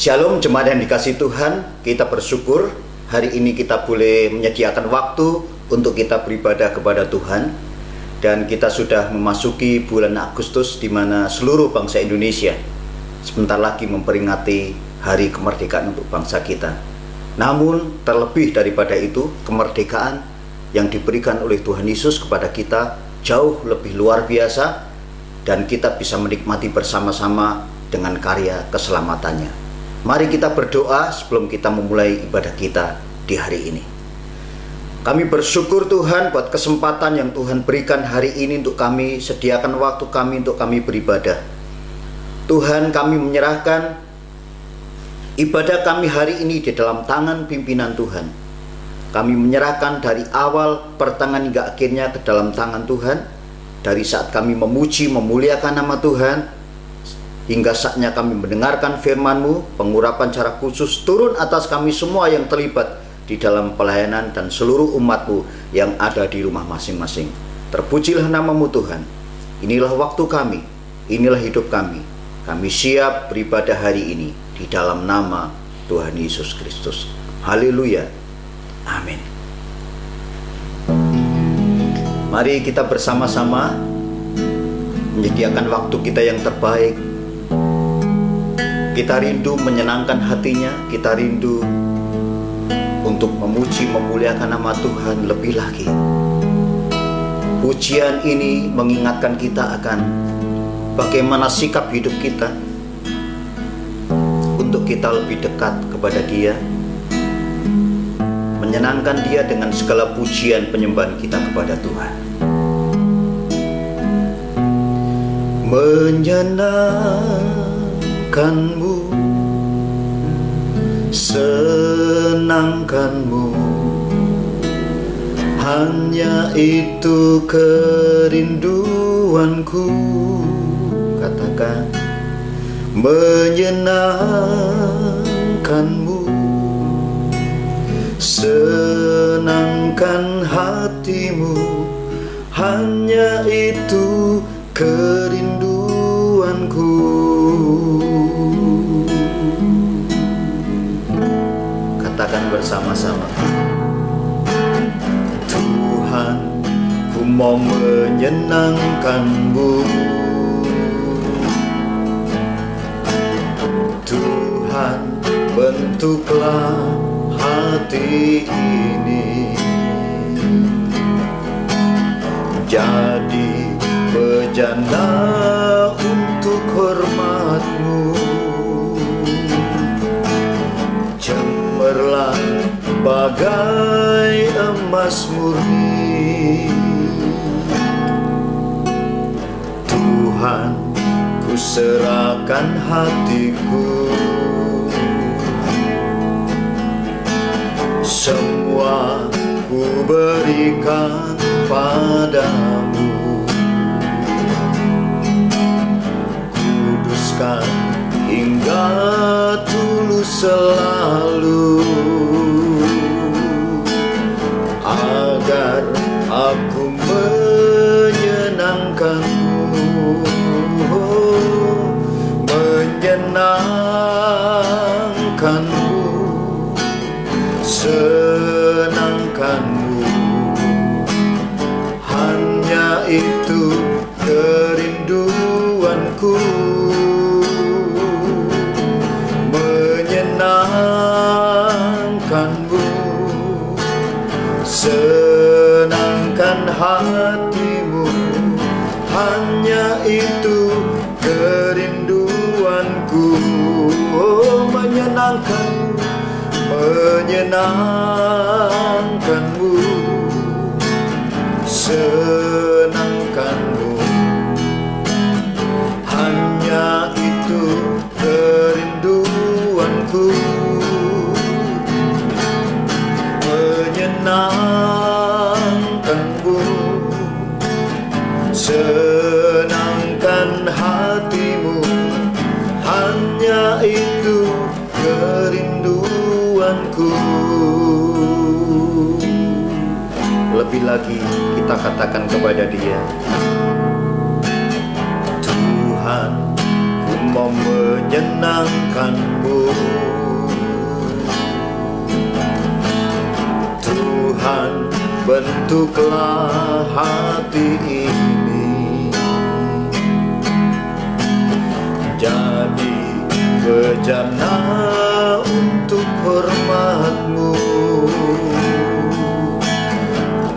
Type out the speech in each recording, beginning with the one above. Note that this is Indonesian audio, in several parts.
Shalom jemaat yang dikasihi Tuhan, kita bersyukur hari ini kita boleh menyediakan waktu untuk kita beribadah kepada Tuhan. Dan kita sudah memasuki bulan Agustus di mana seluruh bangsa Indonesia sebentar lagi memperingati hari kemerdekaan untuk bangsa kita. Namun terlebih daripada itu, kemerdekaan yang diberikan oleh Tuhan Yesus kepada kita jauh lebih luar biasa, dan kita bisa menikmati bersama-sama dengan karya keselamatannya. Mari kita berdoa sebelum kita memulai ibadah kita di hari ini. Kami bersyukur Tuhan buat kesempatan yang Tuhan berikan hari ini untuk kami, sediakan waktu kami untuk kami beribadah. Tuhan, kami menyerahkan ibadah kami hari ini di dalam tangan pimpinan Tuhan. Kami menyerahkan dari awal, pertengahan hingga akhirnya ke dalam tangan Tuhan. Dari saat kami memuji, memuliakan nama Tuhan, hingga saatnya kami mendengarkan firman-Mu, pengurapan secara khusus turun atas kami semua yang terlibat di dalam pelayanan dan seluruh umat-Mu yang ada di rumah masing-masing. Terpujilah nama-Mu Tuhan. Inilah waktu kami, inilah hidup kami. Kami siap beribadah hari ini di dalam nama Tuhan Yesus Kristus. Haleluya. Amin. Mari kita bersama-sama menyediakan waktu kita yang terbaik. Kita rindu menyenangkan hatinya, kita rindu untuk memuji, memuliakan nama Tuhan lebih lagi. Pujian ini mengingatkan kita akan bagaimana sikap hidup kita untuk kita lebih dekat kepada Dia, menyenangkan Dia dengan segala pujian penyembahan kita kepada Tuhan. Menyenangkanmu, senangkanmu, hanya itu kerinduanku. Katakan, menyenangkanmu, senangkan hatimu, hanya itu kerinduanku. Katakan bersama-sama, Tuhan, ku mau menyenangkan-Mu. Tuhan, bentuklah hati ini jadi bejana untuk hormat-Mu. Cemerlang bagai emas murni. Tuhan, ku serahkan hatiku, semua ku berikan padamu. Kuduskan hingga tulus selalu, agar aku menyenangkan-Mu. Menyenangkan-Mu, senangkan-Mu, hanya itu kerinduanku. Menyenangkan-Mu, senangkan hatimu, hanya itu kerinduanku. Oh, menyenangkan, menyenangkan-Mu, senangkan-Mu, hanya itu kerinduanku. Menyenangkan-Mu, senangkan hatimu, hanya itu kerinduanku. Lebih lagi kita katakan kepada Dia, Tuhan, ku mau menyenangkan-Mu. bentuklah hati ini jadi bejana untuk hormat-Mu.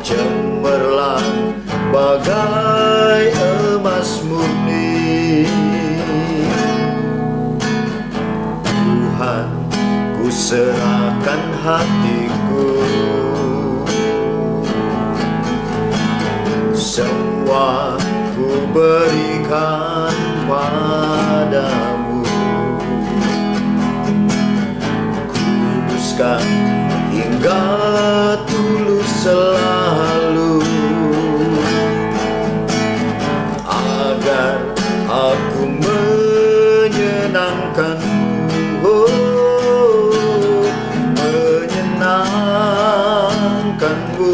Cemerlang bagai emas murni, Tuhan, ku serahkan hatiku. Semua ku berikan padamu. Kuduskan hingga tulus selalu, agar aku menyenangkan-Mu, menyenangkan-Mu,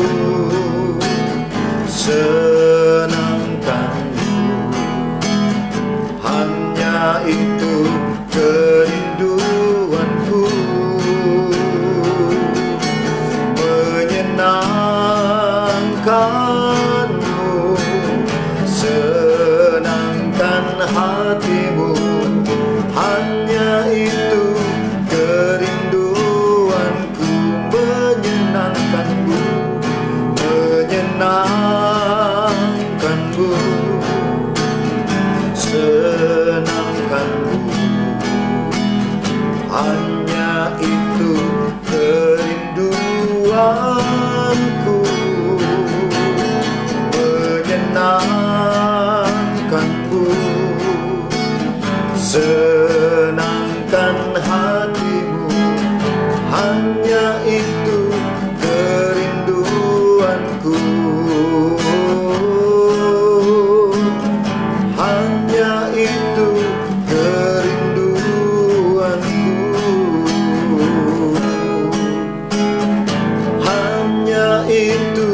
senangkan-Mu. Hanya itu kerinduanku, menyenangkan-Mu, senangkan hati-Mu. Hanya itu kerinduanku, menyenangkan-Mu, menyenangkan-Mu, senangkan-Mu. Hanya itu kerinduanku, menyenangkan-Mu, senangkan hati-Mu. Hanya itu kerinduanku, hanya itu kerinduanku, hanya itu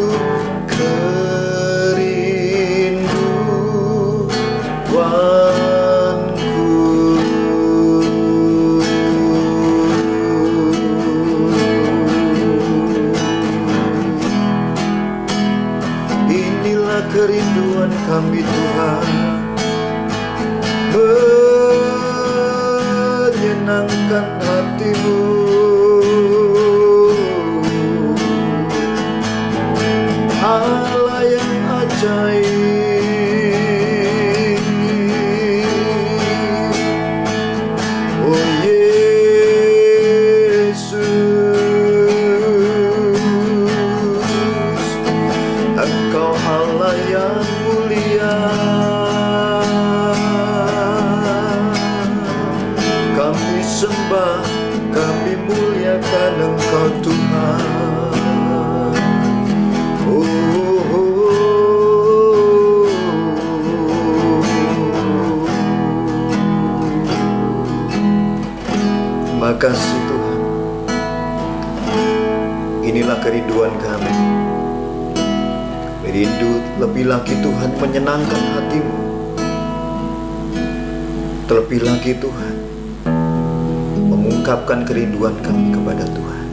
kerinduan kami Tuhan, menyenangkan hati-Mu. Allah yang ajaib, oh Yesus, Engkau Allah yang mulia. Kami sembah, kami muliakan Engkau Tuhan. Terima kasih Tuhan. Inilah kerinduan kami. Rindu lebih lagi Tuhan menyenangkan hati-Mu. Terlebih lagi Tuhan mengungkapkan kerinduan kami kepada Tuhan.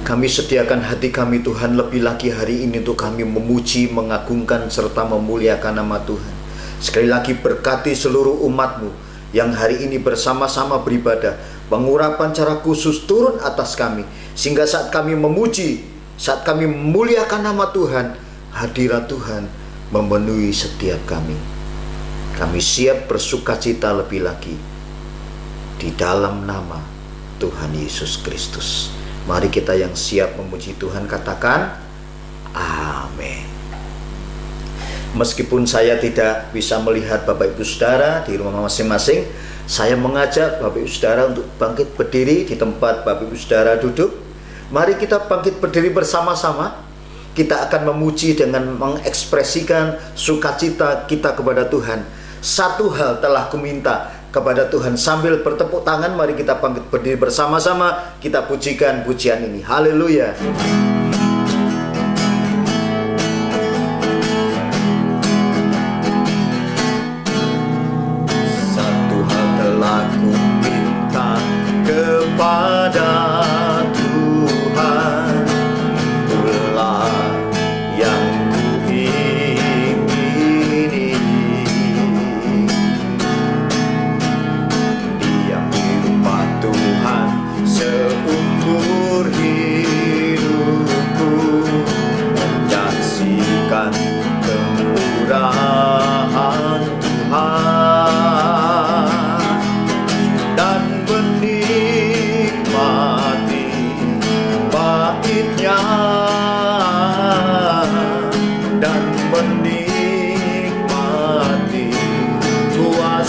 Kami sediakan hati kami Tuhan lebih lagi hari ini untuk kami memuji, mengagungkan, serta memuliakan nama Tuhan. Sekali lagi berkati seluruh umat-Mu yang hari ini bersama-sama beribadah. Pengurapan cara khusus turun atas kami, sehingga saat kami memuji, saat kami memuliakan nama Tuhan, hadirat Tuhan memenuhi setiap kami. Kami siap bersukacita lebih lagi di dalam nama Tuhan Yesus Kristus. Mari kita yang siap memuji Tuhan katakan amin. Meskipun saya tidak bisa melihat Bapak Ibu Saudara di rumah masing-masing, saya mengajak Bapak Ibu Saudara untuk bangkit berdiri di tempat Bapak Ibu Saudara duduk. Mari kita bangkit berdiri bersama-sama. Kita akan memuji dengan mengekspresikan sukacita kita kepada Tuhan. Satu hal telah kuminta kepada Tuhan. Sambil bertepuk tangan, mari kita bangkit berdiri bersama-sama. Kita pujikan pujian ini. Haleluya. Satu hal telah kuminta kepada Tuhan.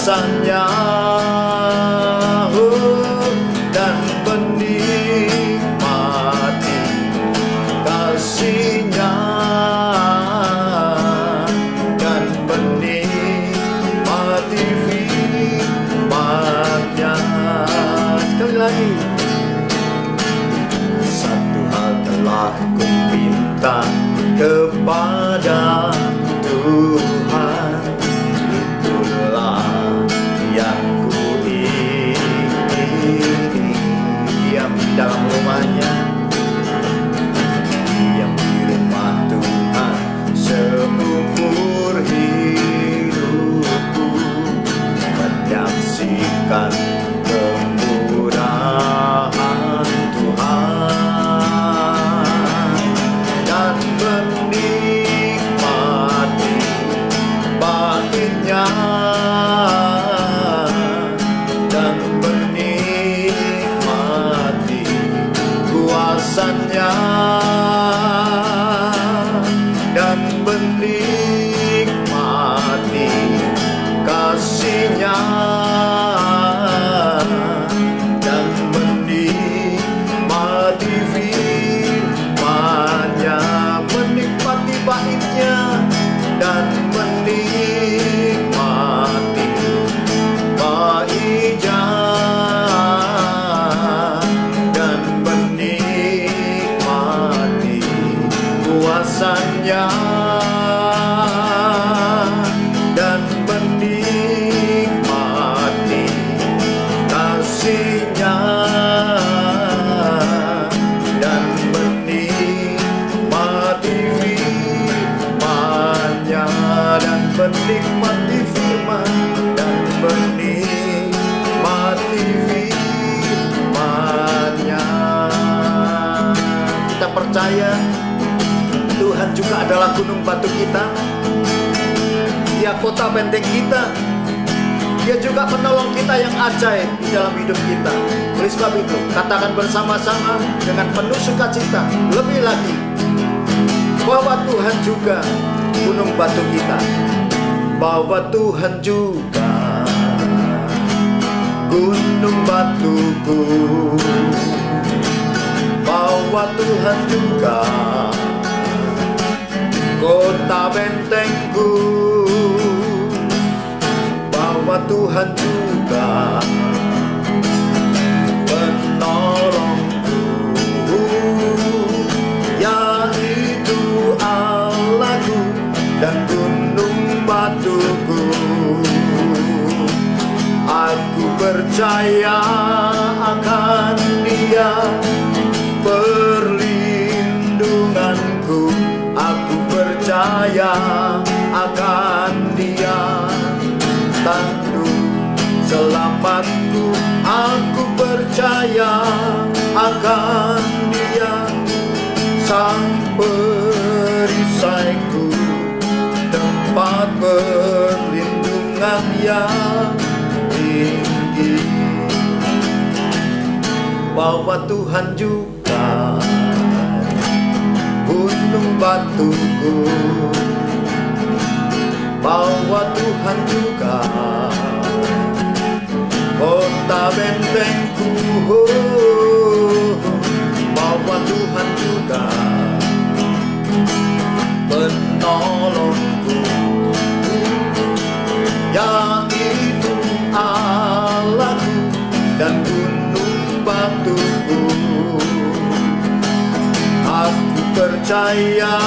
kuasanya, dan menikmati kasih-Nya, dan menikmati firman-Nya. Sekali lagi, satu hal telah ku minta kepada Tuhan, itulah yang ku ingini. Diam di dalam rumahnya, diam di rumah Tuhan seumur hidupku, menyaksikan kemurahan Tuhan, dan menikmati bait-Nya, dan menikmati kuasa-Nya, dan menikmati kasih-Nya, dan menikmati firman-Nya, menikmati bait-Nya, dan menikmati bait-Nya, dan menikmati kuasa-Nya, dan menikmati kasih-Nya, dan menikmati firman-Nya, dan menikmati firman, dan menikmati firman-Nya. Kita percaya Tuhan juga adalah gunung batu kita, Dia kota benteng kita, Dia juga penolong kita yang ajaib di dalam hidup kita. Oleh sebab itu, katakan bersama-sama dengan penuh sukacita lebih lagi bahwa Tuhan juga gunung batu kita, bahwa Tuhan juga gunung batuku, bahwa Tuhan juga kota bentengku, bahwa Tuhan juga penolongku, yaitu Allahku dan gunung batuku. Aku percaya akan Dia, perlindunganku. Aku percaya akan Dia, tanduk selamatku. Aku percaya akan Dia, sang perisaiku, tempat perlindungan yang tinggi. Bahwa Tuhan juga gunung batuku, bahwa Tuhan juga kota bentengku, bahwa Tuhan juga penolongku, yaitu Allahku dan gunung batuku. Aku percaya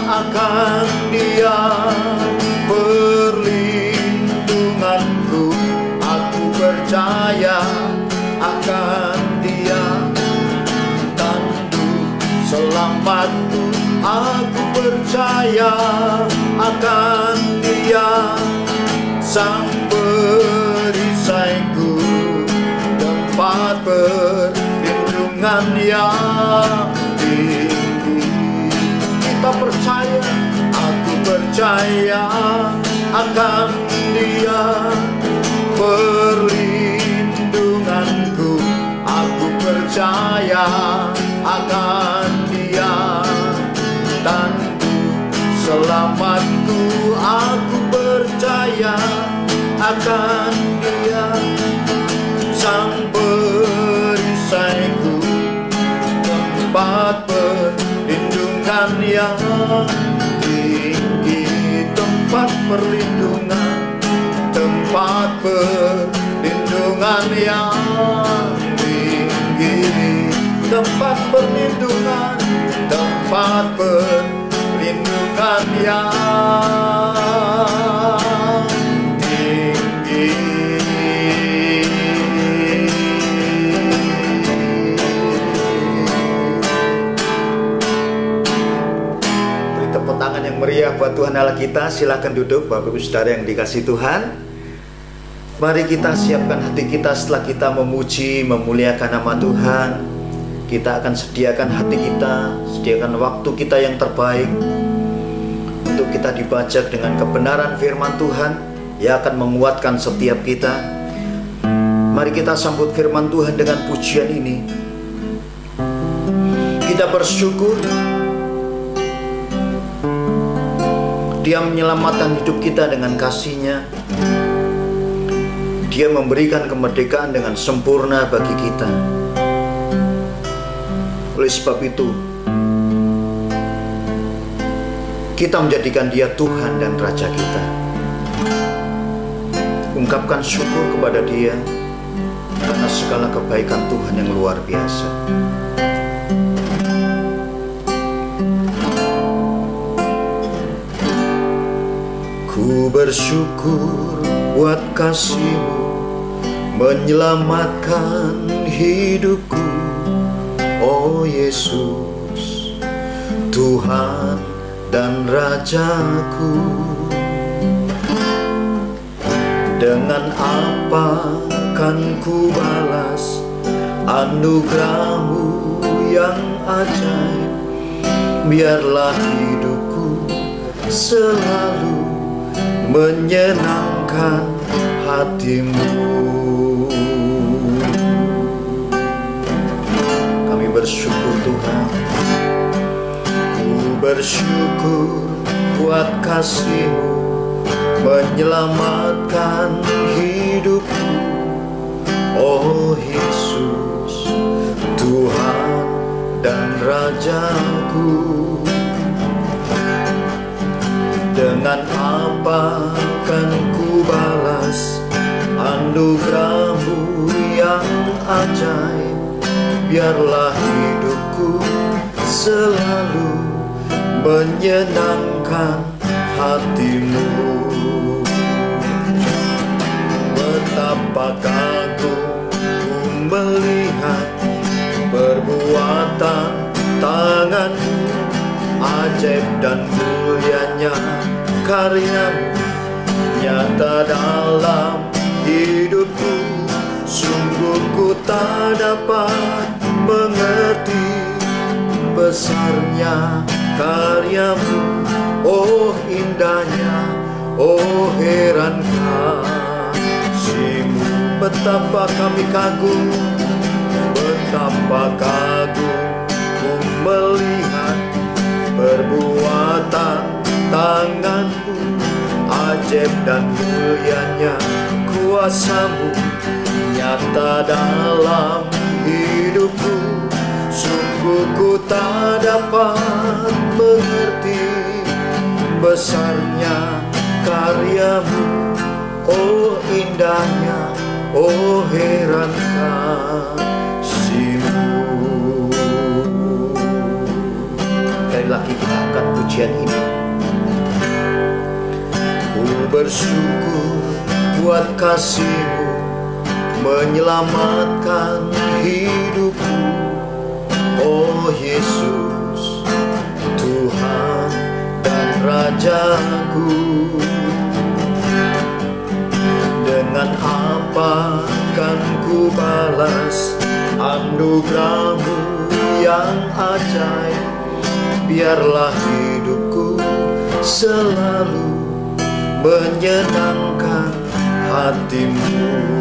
akan Dia, perlindunganku. Aku percaya akan Dia, tanduk selamatku. Aku percaya akan Dia, sang perisaiku, tempat perlindungan yang tinggi. Kita percaya, aku percaya akan Dia, perlindunganku. Aku percaya akan Dia, tanduk selamatku. Aku percaya akan Dia sang perisaiku, tempat perlindungan yang tinggi, tempat perlindungan, tempat perlindungan yang tinggi, tempat perlindungan, tempat perlindungan yang tinggi. Beri tepuk tangan yang meriah buat Tuhan Allah kita. Silakan duduk Bapak Ibu Saudara yang dikasihi Tuhan. Mari kita siapkan hati kita setelah kita memuji, memuliakan nama Tuhan. Kita akan sediakan hati kita, sediakan waktu kita yang terbaik untuk kita dibajak dengan kebenaran firman Tuhan yang akan menguatkan setiap kita. Mari kita sambut firman Tuhan dengan pujian ini. Kita bersyukur Dia menyelamatkan hidup kita dengan kasih-Nya. Dia memberikan kemerdekaan dengan sempurna bagi kita. Oleh sebab itu, kita menjadikan Dia Tuhan dan Raja kita. Ungkapkan syukur kepada Dia karena segala kebaikan Tuhan yang luar biasa. Ku bersyukur buat kasih-Mu menyelamatkan hidupku, oh Yesus, Tuhan dan Rajaku. Dengan apa kan ku balas anugerah-Mu yang ajaib? Biarlah hidupku selalu menyenangkan hati-Mu. Kami bersyukur Tuhan. Ku bersyukur buat kasih-Mu menyelamatkan hidupku, oh Yesus, Tuhan dan Rajaku. Dengan apa kan ku balas anugerah-Mu yang ajaib? Biarlah hidupku selalu menyenangkan hati-Mu. Betapa kagum ku melihat perbuatan tangan-Mu, ajaib dan mulianya karya-Mu nyata dalam hidupku. Sungguh ku tak dapat mengerti besarnya karya-Mu, oh indahnya, oh heran kasih-Mu. Betapa kami kagum, betapa kagum ku melihat perbuatan tangan-Mu, ajaib dan mulianya kuasa-Mu nyata dalam hidupku. Sungguh ku tak dapat mengerti besarnya karya-Mu, oh indahnya, oh heran kasih-Mu. Sekali lagi kita angkat pujian ini. Ku bersyukur buat kasih-Mu menyelamatkan hidupku, oh Yesus, Tuhan dan Rajaku. Dengan apa kan ku balas anugerah-Mu yang ajaib? Biarlah hidupku selalu menyenangkan hati-Mu.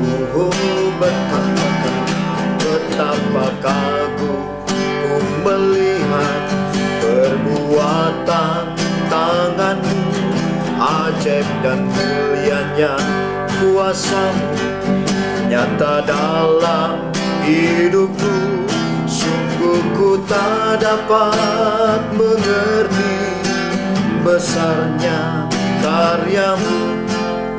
Betapa kagum ku melihat perbuatan tangan-Mu, ajaib dan mulianya kuasa-Mu nyata dalam hidupku. Sungguh ku tak dapat mengerti besarnya karya-Mu,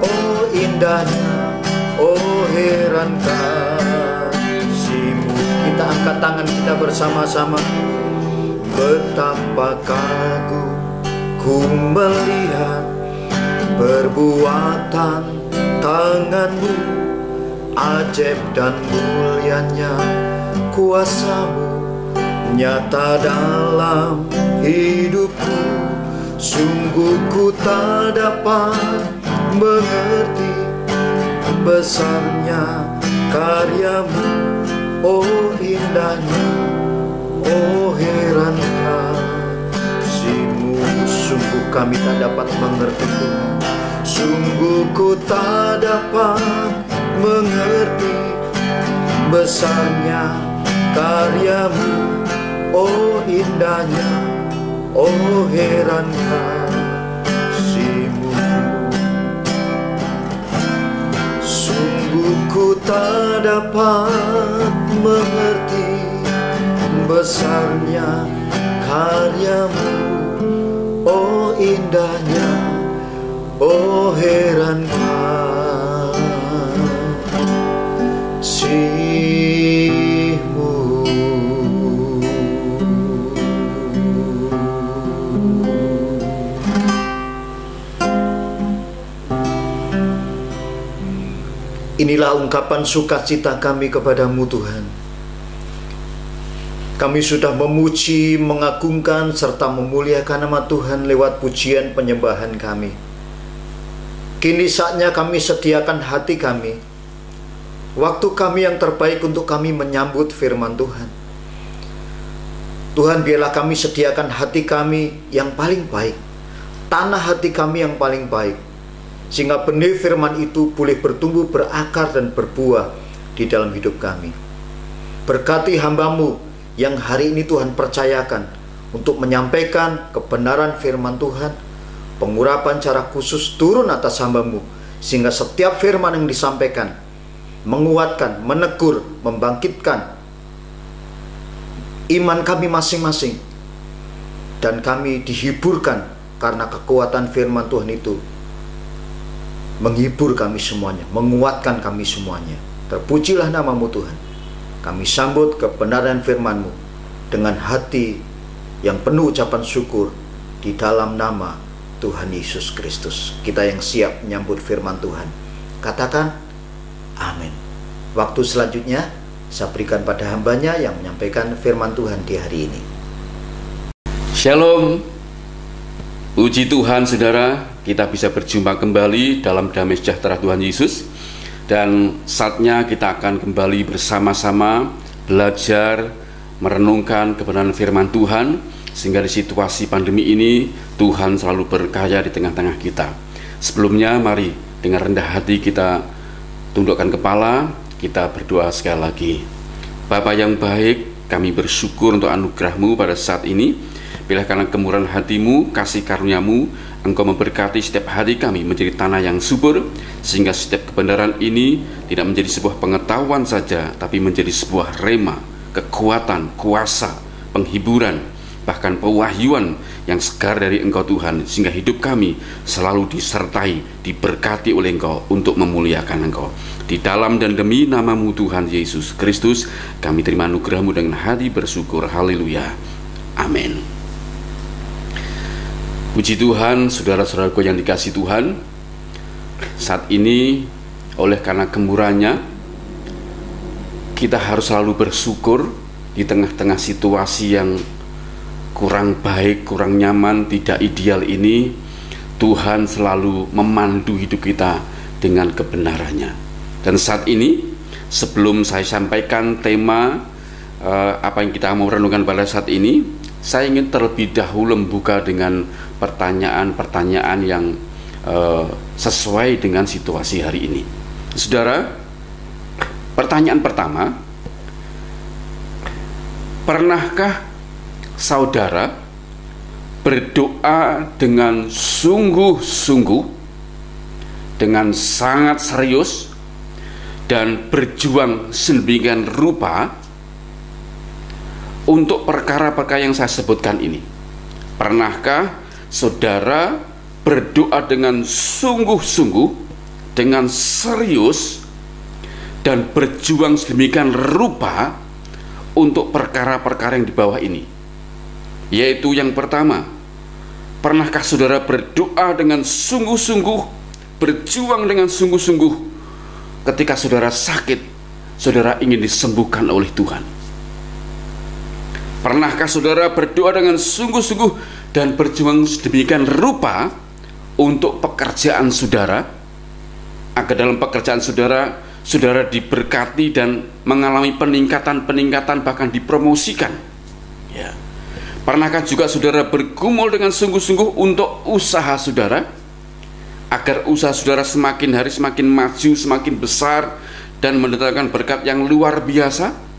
oh indahnya, oh heran kasih-Mu. Kita angkat tangan kita bersama-sama. Betapa kagum ku melihat perbuatan tangan-Mu, ajaib dan mulianya kuasa-Mu nyata dalam hidupku. Sungguh ku tak dapat mengerti besarnya karya-Mu, oh indahnya, oh heran kasih-Mu. Sungguh kami tak dapat mengerti Tuhan, sungguh ku tak dapat mengerti besarnya karya-Mu, oh indahnya, oh heran kasih-Mu. Sungguh ku tak dapat mengerti besarnya karya-Mu, oh indahnya, oh heran kasih-Mu. Inilah ungkapan sukacita kami kepadamu Tuhan. Kami sudah memuji, mengagungkan, serta memuliakan nama Tuhan lewat pujian penyembahan kami. Kini saatnya kami sediakan hati kami, waktu kami yang terbaik untuk kami menyambut firman Tuhan. Tuhan, biarlah kami sediakan hati kami yang paling baik, tanah hati kami yang paling baik, sehingga benih firman itu boleh bertumbuh, berakar, dan berbuah di dalam hidup kami. Berkati hamba-Mu yang hari ini Tuhan percayakan untuk menyampaikan kebenaran firman Tuhan. Pengurapan cara khusus turun atas hamba-Mu, sehingga setiap firman yang disampaikan menguatkan, menegur, membangkitkan iman kami masing-masing, dan kami dihiburkan karena kekuatan firman Tuhan itu menghibur kami semuanya, menguatkan kami semuanya. Terpujilah nama-Mu Tuhan. Kami sambut kebenaran firman-Mu dengan hati yang penuh ucapan syukur di dalam nama Tuhan Yesus Kristus. Kita yang siap menyambut firman Tuhan, katakan amin. Waktu selanjutnya saya berikan pada hambanya yang menyampaikan firman Tuhan di hari ini. Shalom. Puji Tuhan saudara, kita bisa berjumpa kembali dalam damai sejahtera Tuhan Yesus. Dan saatnya kita akan kembali bersama-sama belajar, merenungkan kebenaran firman Tuhan, sehingga di situasi pandemi ini Tuhan selalu berkarya di tengah-tengah kita. Sebelumnya mari dengan rendah hati kita tundukkan kepala, kita berdoa sekali lagi. Bapa yang baik, kami bersyukur untuk anugerah-Mu pada saat ini. Bila karena kemurahan hati-Mu, kasih karunia-Mu, Engkau memberkati setiap hari kami menjadi tanah yang subur, sehingga setiap kebenaran ini tidak menjadi sebuah pengetahuan saja, tapi menjadi sebuah rema, kekuatan, kuasa, penghiburan, bahkan pewahyuan yang segar dari Engkau Tuhan, sehingga hidup kami selalu disertai, diberkati oleh Engkau untuk memuliakan Engkau. Di dalam dan demi nama-Mu Tuhan Yesus Kristus, kami terima anugerah-Mu dengan hati bersyukur. Haleluya. Amin. Puji Tuhan, saudara-saudaraku yang dikasihi Tuhan. Saat ini oleh karena kemurahan-Nya, kita harus selalu bersyukur di tengah-tengah situasi yang kurang baik, kurang nyaman, tidak ideal ini. Tuhan selalu memandu hidup kita dengan kebenaran-Nya. Dan saat ini, sebelum saya sampaikan tema apa yang kita mau renungkan pada saat ini, saya ingin terlebih dahulu membuka dengan pertanyaan-pertanyaan yang sesuai dengan situasi hari ini. Saudara, pertanyaan pertama, pernahkah saudara berdoa dengan sungguh-sungguh dengan sangat serius dan berjuang sedemikian rupa untuk perkara-perkara yang saya sebutkan ini? Pernahkah saudara berdoa dengan sungguh-sungguh, dengan serius, dan berjuang sedemikian rupa untuk perkara-perkara yang di bawah ini? Yaitu yang pertama, pernahkah saudara berdoa dengan sungguh-sungguh, berjuang dengan sungguh-sungguh ketika saudara sakit, saudara ingin disembuhkan oleh Tuhan? Pernahkah saudara berdoa dengan sungguh-sungguh dan berjuang sedemikian rupa untuk pekerjaan saudara, agar dalam pekerjaan saudara, saudara diberkati dan mengalami peningkatan, bahkan dipromosikan? Ya. Pernahkah juga saudara bergumul dengan sungguh-sungguh untuk usaha saudara, agar usaha saudara semakin hari semakin maju, semakin besar, dan mendatangkan berkat yang luar biasa?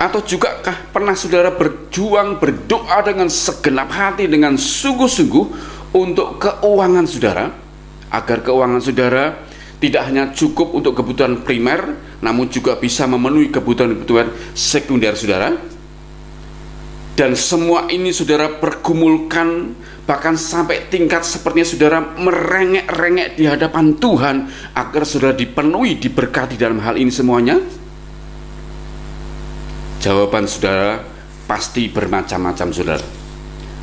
Atau juga pernah saudara berjuang, berdoa dengan segenap hati, dengan sungguh-sungguh untuk keuangan saudara, agar keuangan saudara tidak hanya cukup untuk kebutuhan primer, namun juga bisa memenuhi kebutuhan-kebutuhan sekunder saudara? Dan semua ini saudara pergumulkan, bahkan sampai tingkat sepertinya saudara merengek-rengek di hadapan Tuhan agar saudara dipenuhi, diberkati dalam hal ini semuanya? Jawaban saudara pasti bermacam-macam saudara.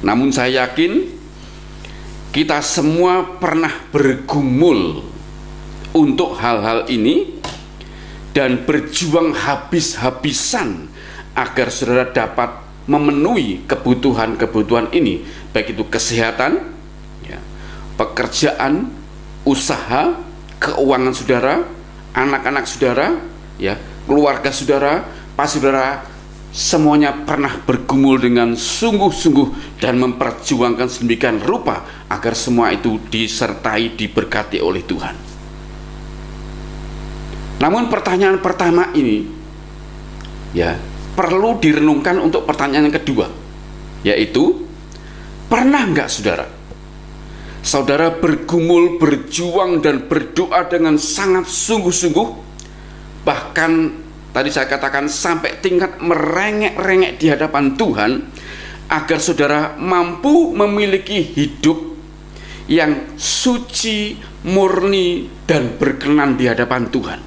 Namun saya yakin kita semua pernah bergumul untuk hal-hal ini dan berjuang habis-habisan agar saudara dapat memenuhi kebutuhan-kebutuhan ini, baik itu kesehatan, ya, pekerjaan, usaha, keuangan saudara, anak-anak saudara, ya, keluarga saudara. Pas saudara semuanya pernah bergumul dengan sungguh-sungguh dan memperjuangkan sedemikian rupa agar semua itu disertai, diberkati oleh Tuhan. Namun pertanyaan pertama ini, ya, perlu direnungkan untuk pertanyaan yang kedua, yaitu pernah nggak saudara bergumul, berjuang, dan berdoa dengan sangat sungguh-sungguh, bahkan tadi saya katakan sampai tingkat merengek-rengek di hadapan Tuhan, agar saudara mampu memiliki hidup yang suci, murni, dan berkenan di hadapan Tuhan?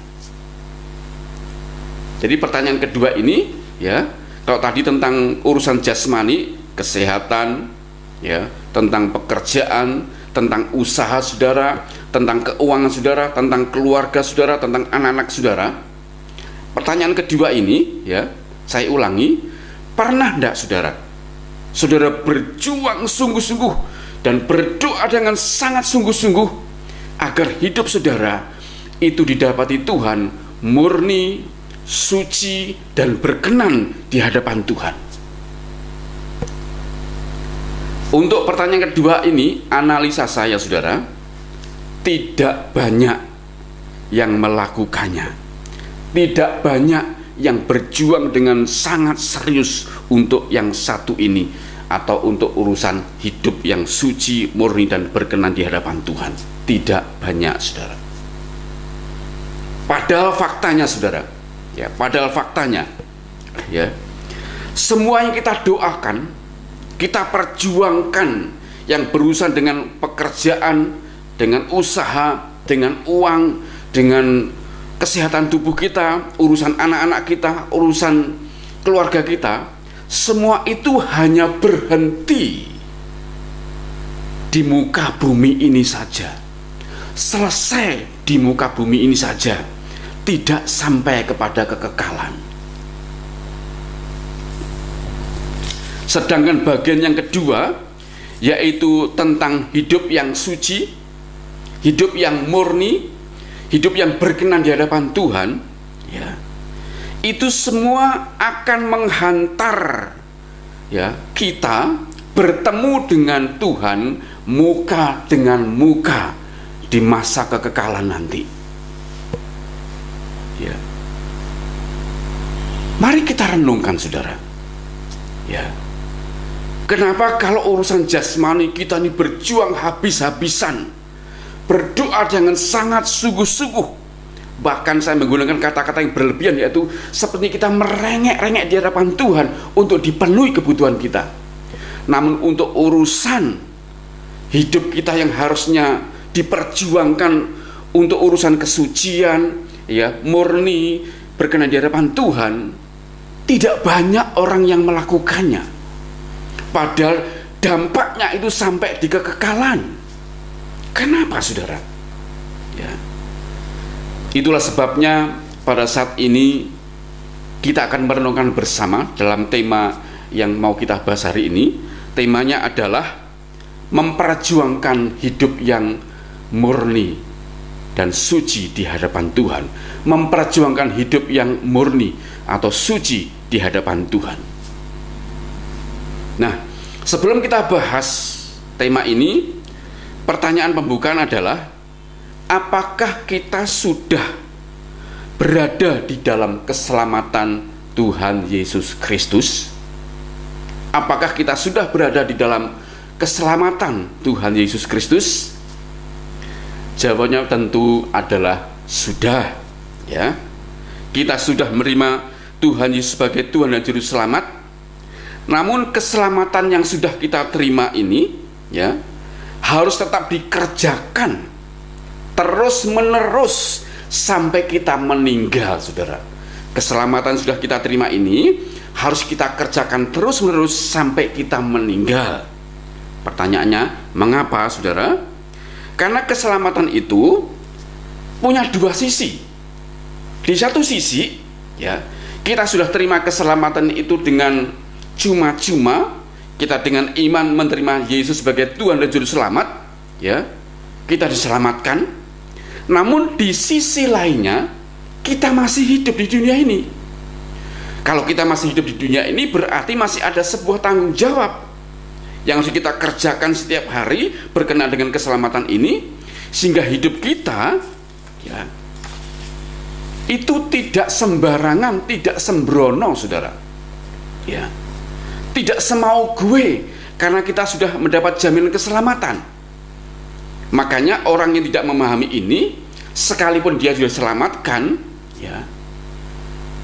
Jadi pertanyaan kedua ini, ya, kalau tadi tentang urusan jasmani, kesehatan, ya, tentang pekerjaan, tentang usaha saudara, tentang keuangan saudara, tentang keluarga saudara, tentang anak-anak saudara. Pertanyaan kedua ini, ya, saya ulangi, pernah enggak saudara berjuang sungguh-sungguh dan berdoa dengan sangat sungguh-sungguh agar hidup saudara itu didapati Tuhan murni, suci, dan berkenan di hadapan Tuhan? Untuk pertanyaan kedua ini, analisa saya saudara, tidak banyak yang melakukannya, tidak banyak yang berjuang dengan sangat serius untuk yang satu ini, atau untuk urusan hidup yang suci, murni, dan berkenan di hadapan Tuhan. Tidak banyak saudara. Padahal faktanya saudara, ya, ya, semua yang kita doakan, kita perjuangkan, yang berurusan dengan pekerjaan, dengan usaha, dengan uang, dengan kesehatan tubuh kita, urusan anak-anak kita, urusan keluarga kita, semua itu hanya berhenti di muka bumi ini saja, selesai di muka bumi ini saja, tidak sampai kepada kekekalan. Sedangkan bagian yang kedua, yaitu tentang hidup yang suci, hidup yang murni, hidup yang berkenan di hadapan Tuhan, ya, itu semua akan menghantar, ya, kita bertemu dengan Tuhan muka dengan muka di masa kekekalan nanti. Ya. Mari kita renungkan saudara, ya, kenapa kalau urusan jasmani kita ini berjuang habis-habisan, berdoa dengan sangat sungguh-sungguh. Bahkan saya menggunakan kata-kata yang berlebihan, yaitu seperti kita merengek-rengek di hadapan Tuhan untuk dipenuhi kebutuhan kita. Namun untuk urusan hidup kita yang harusnya diperjuangkan untuk urusan kesucian, ya, murni, berkenan di hadapan Tuhan, tidak banyak orang yang melakukannya. Padahal dampaknya itu sampai di kekekalan. Kenapa, saudara? Ya. Itulah sebabnya pada saat ini kita akan merenungkan bersama dalam tema yang mau kita bahas hari ini. Temanya adalah memperjuangkan hidup yang murni dan suci di hadapan Tuhan. Memperjuangkan hidup yang murni atau suci di hadapan Tuhan. Nah, sebelum kita bahas tema ini, pertanyaan pembukaan adalah, apakah kita sudah berada di dalam keselamatan Tuhan Yesus Kristus? Apakah kita sudah berada di dalam keselamatan Tuhan Yesus Kristus? Jawabannya tentu adalah sudah, ya. Kita sudah menerima Tuhan Yesus sebagai Tuhan dan Juru Selamat. Namun keselamatan yang sudah kita terima ini, ya, harus tetap dikerjakan terus menerus sampai kita meninggal, saudara. Keselamatan sudah kita terima ini harus kita kerjakan terus menerus sampai kita meninggal. Pertanyaannya, mengapa, saudara? Karena keselamatan itu punya dua sisi. Di satu sisi, ya, kita sudah terima keselamatan itu dengan cuma-cuma. Kita dengan iman menerima Yesus sebagai Tuhan dan Juru Selamat, ya, kita diselamatkan. Namun di sisi lainnya, kita masih hidup di dunia ini. Kalau kita masih hidup di dunia ini, berarti masih ada sebuah tanggung jawab yang harus kita kerjakan setiap hari berkenaan dengan keselamatan ini, sehingga hidup kita, ya, itu tidak sembarangan, tidak sembrono, saudara. Ya, tidak semau gue, karena kita sudah mendapat jaminan keselamatan. Makanya orang yang tidak memahami ini, sekalipun dia sudah diselamatkan, ya,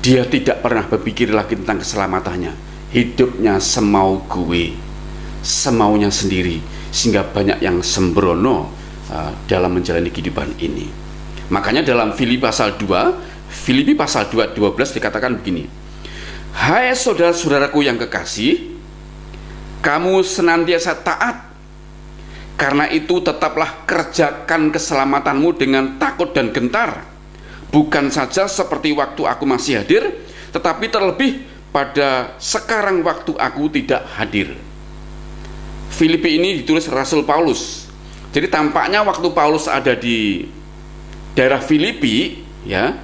dia tidak pernah berpikir lagi tentang keselamatannya. Hidupnya semau gue, semaunya sendiri, sehingga banyak yang sembrono dalam menjalani kehidupan ini. Makanya dalam Filipi pasal 2:12 dikatakan begini: hai saudara-saudaraku yang kekasih, kamu senantiasa taat. Karena itu tetaplah kerjakan keselamatanmu dengan takut dan gentar, bukan saja seperti waktu aku masih hadir, tetapi terlebih pada sekarang waktu aku tidak hadir. Filipi ini ditulis Rasul Paulus. Jadi tampaknya waktu Paulus ada di daerah Filipi, ya,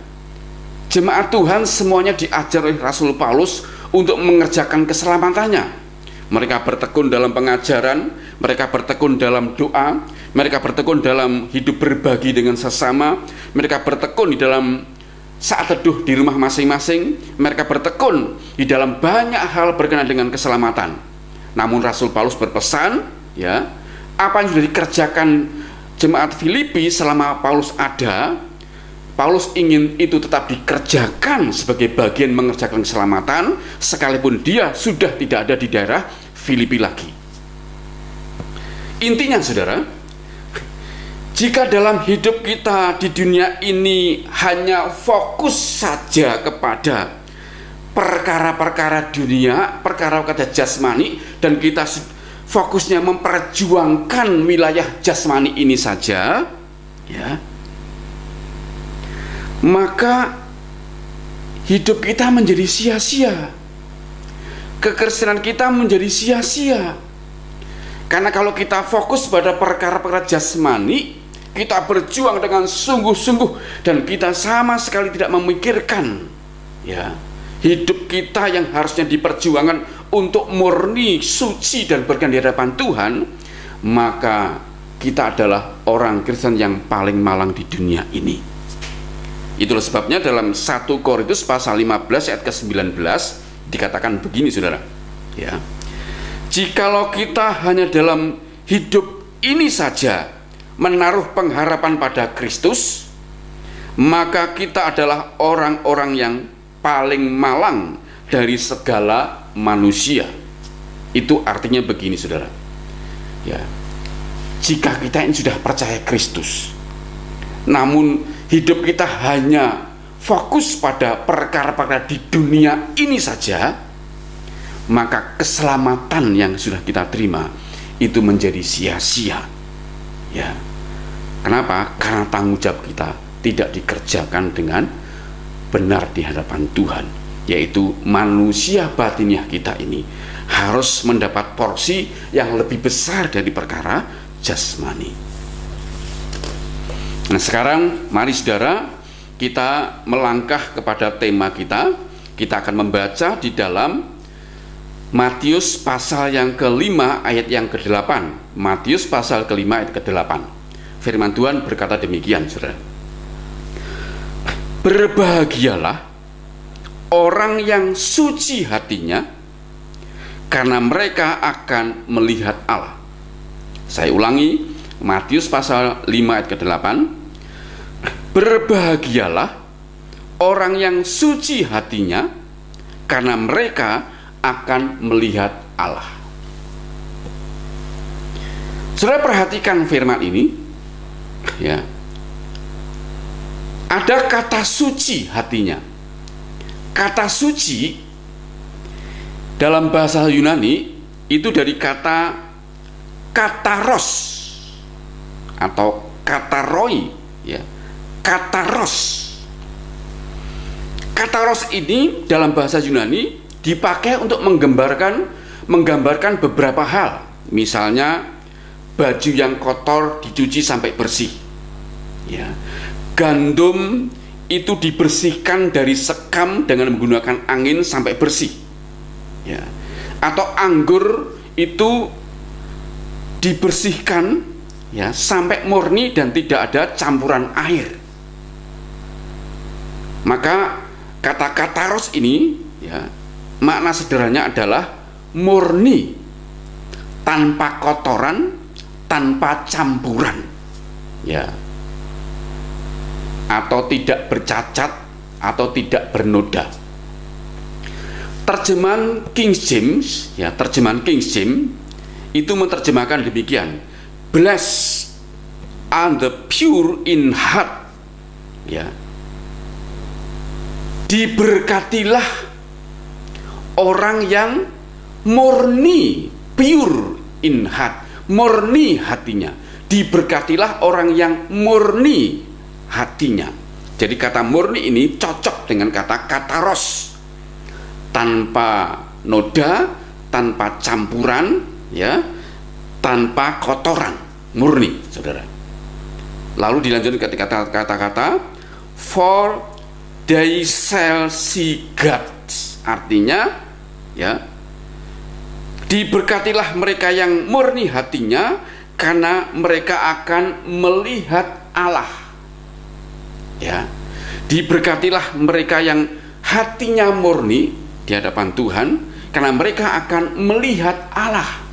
jemaat Tuhan semuanya diajar oleh Rasul Paulus untuk mengerjakan keselamatannya. Mereka bertekun dalam pengajaran, mereka bertekun dalam doa, mereka bertekun dalam hidup berbagi dengan sesama, mereka bertekun di dalam saat teduh di rumah masing-masing, mereka bertekun di dalam banyak hal berkenaan dengan keselamatan. Namun Rasul Paulus berpesan, ya, apa yang sudah dikerjakan jemaat Filipi selama Paulus ada, Paulus ingin itu tetap dikerjakan sebagai bagian mengerjakan keselamatan, sekalipun dia sudah tidak ada di daerah Filipi lagi. Intinya, saudara, jika dalam hidup kita di dunia ini hanya fokus saja kepada perkara-perkara dunia, perkara-perkara jasmani, dan kita fokusnya memperjuangkan wilayah jasmani ini saja, ya, maka hidup kita menjadi sia-sia. Kekristenan kita menjadi sia-sia. Karena kalau kita fokus pada perkara-perkara jasmani, kita berjuang dengan sungguh-sungguh, dan kita sama sekali tidak memikirkan, ya, hidup kita yang harusnya diperjuangkan untuk murni, suci, dan berkenan di hadapan Tuhan, maka kita adalah orang Kristen yang paling malang di dunia ini. Itulah sebabnya dalam 1 Korintus pasal 15 ayat ke-19 dikatakan begini, saudara, ya, jikalau kita hanya dalam hidup ini saja menaruh pengharapan pada Kristus, maka kita adalah orang-orang yang paling malang dari segala manusia. Itu artinya begini, saudara. Ya, jika kita ini sudah percaya Kristus, namun hidup kita hanya fokus pada perkara-perkara di dunia ini saja, maka keselamatan yang sudah kita terima itu menjadi sia-sia. Ya, kenapa? Karena tanggung jawab kita tidak dikerjakan dengan benar di hadapan Tuhan, yaitu manusia batiniah kita ini harus mendapat porsi yang lebih besar dari perkara jasmani. Nah, sekarang mari saudara, kita melangkah kepada tema kita. Kita akan membaca di dalam Matius pasal yang ke-5 ayat yang ke-8. Matius pasal ke-5 ayat ke-8. Firman Tuhan berkata demikian, saudara. Berbahagialah orang yang suci hatinya, karena mereka akan melihat Allah. Saya ulangi, Matius pasal 5 ayat ke-8. Berbahagialah orang yang suci hatinya, karena mereka akan melihat Allah. Saudara, perhatikan firman ini, ya. Ada kata suci hatinya. Kata suci dalam bahasa Yunani itu dari kata kataros atau kataroi, ya. Kataros. Kataros ini dalam bahasa Yunani dipakai untuk menggambarkan beberapa hal. Misalnya baju yang kotor dicuci sampai bersih. Ya. Gandum itu dibersihkan dari sekam dengan menggunakan angin sampai bersih. Ya. Atau anggur itu dibersihkan, ya, sampai murni dan tidak ada campuran air. Maka kata kataros ini, ya, makna sederhananya adalah murni, tanpa kotoran, tanpa campuran, ya, atau tidak bercacat atau tidak bernoda. Terjemahan King James, ya, terjemahan King James itu menerjemahkan demikian: blessed are the pure in heart, ya. Diberkatilah orang yang murni, pure in heart, murni hatinya. Diberkatilah orang yang murni hatinya. Jadi kata murni ini cocok dengan kata kataros, tanpa noda, tanpa campuran, ya, tanpa kotoran, murni, saudara. Lalu dilanjutkan ketika kata-kata for they shall see God. Artinya, ya, diberkatilah mereka yang murni hatinya, karena mereka akan melihat Allah. Ya, diberkatilah mereka yang hatinya murni di hadapan Tuhan, karena mereka akan melihat Allah.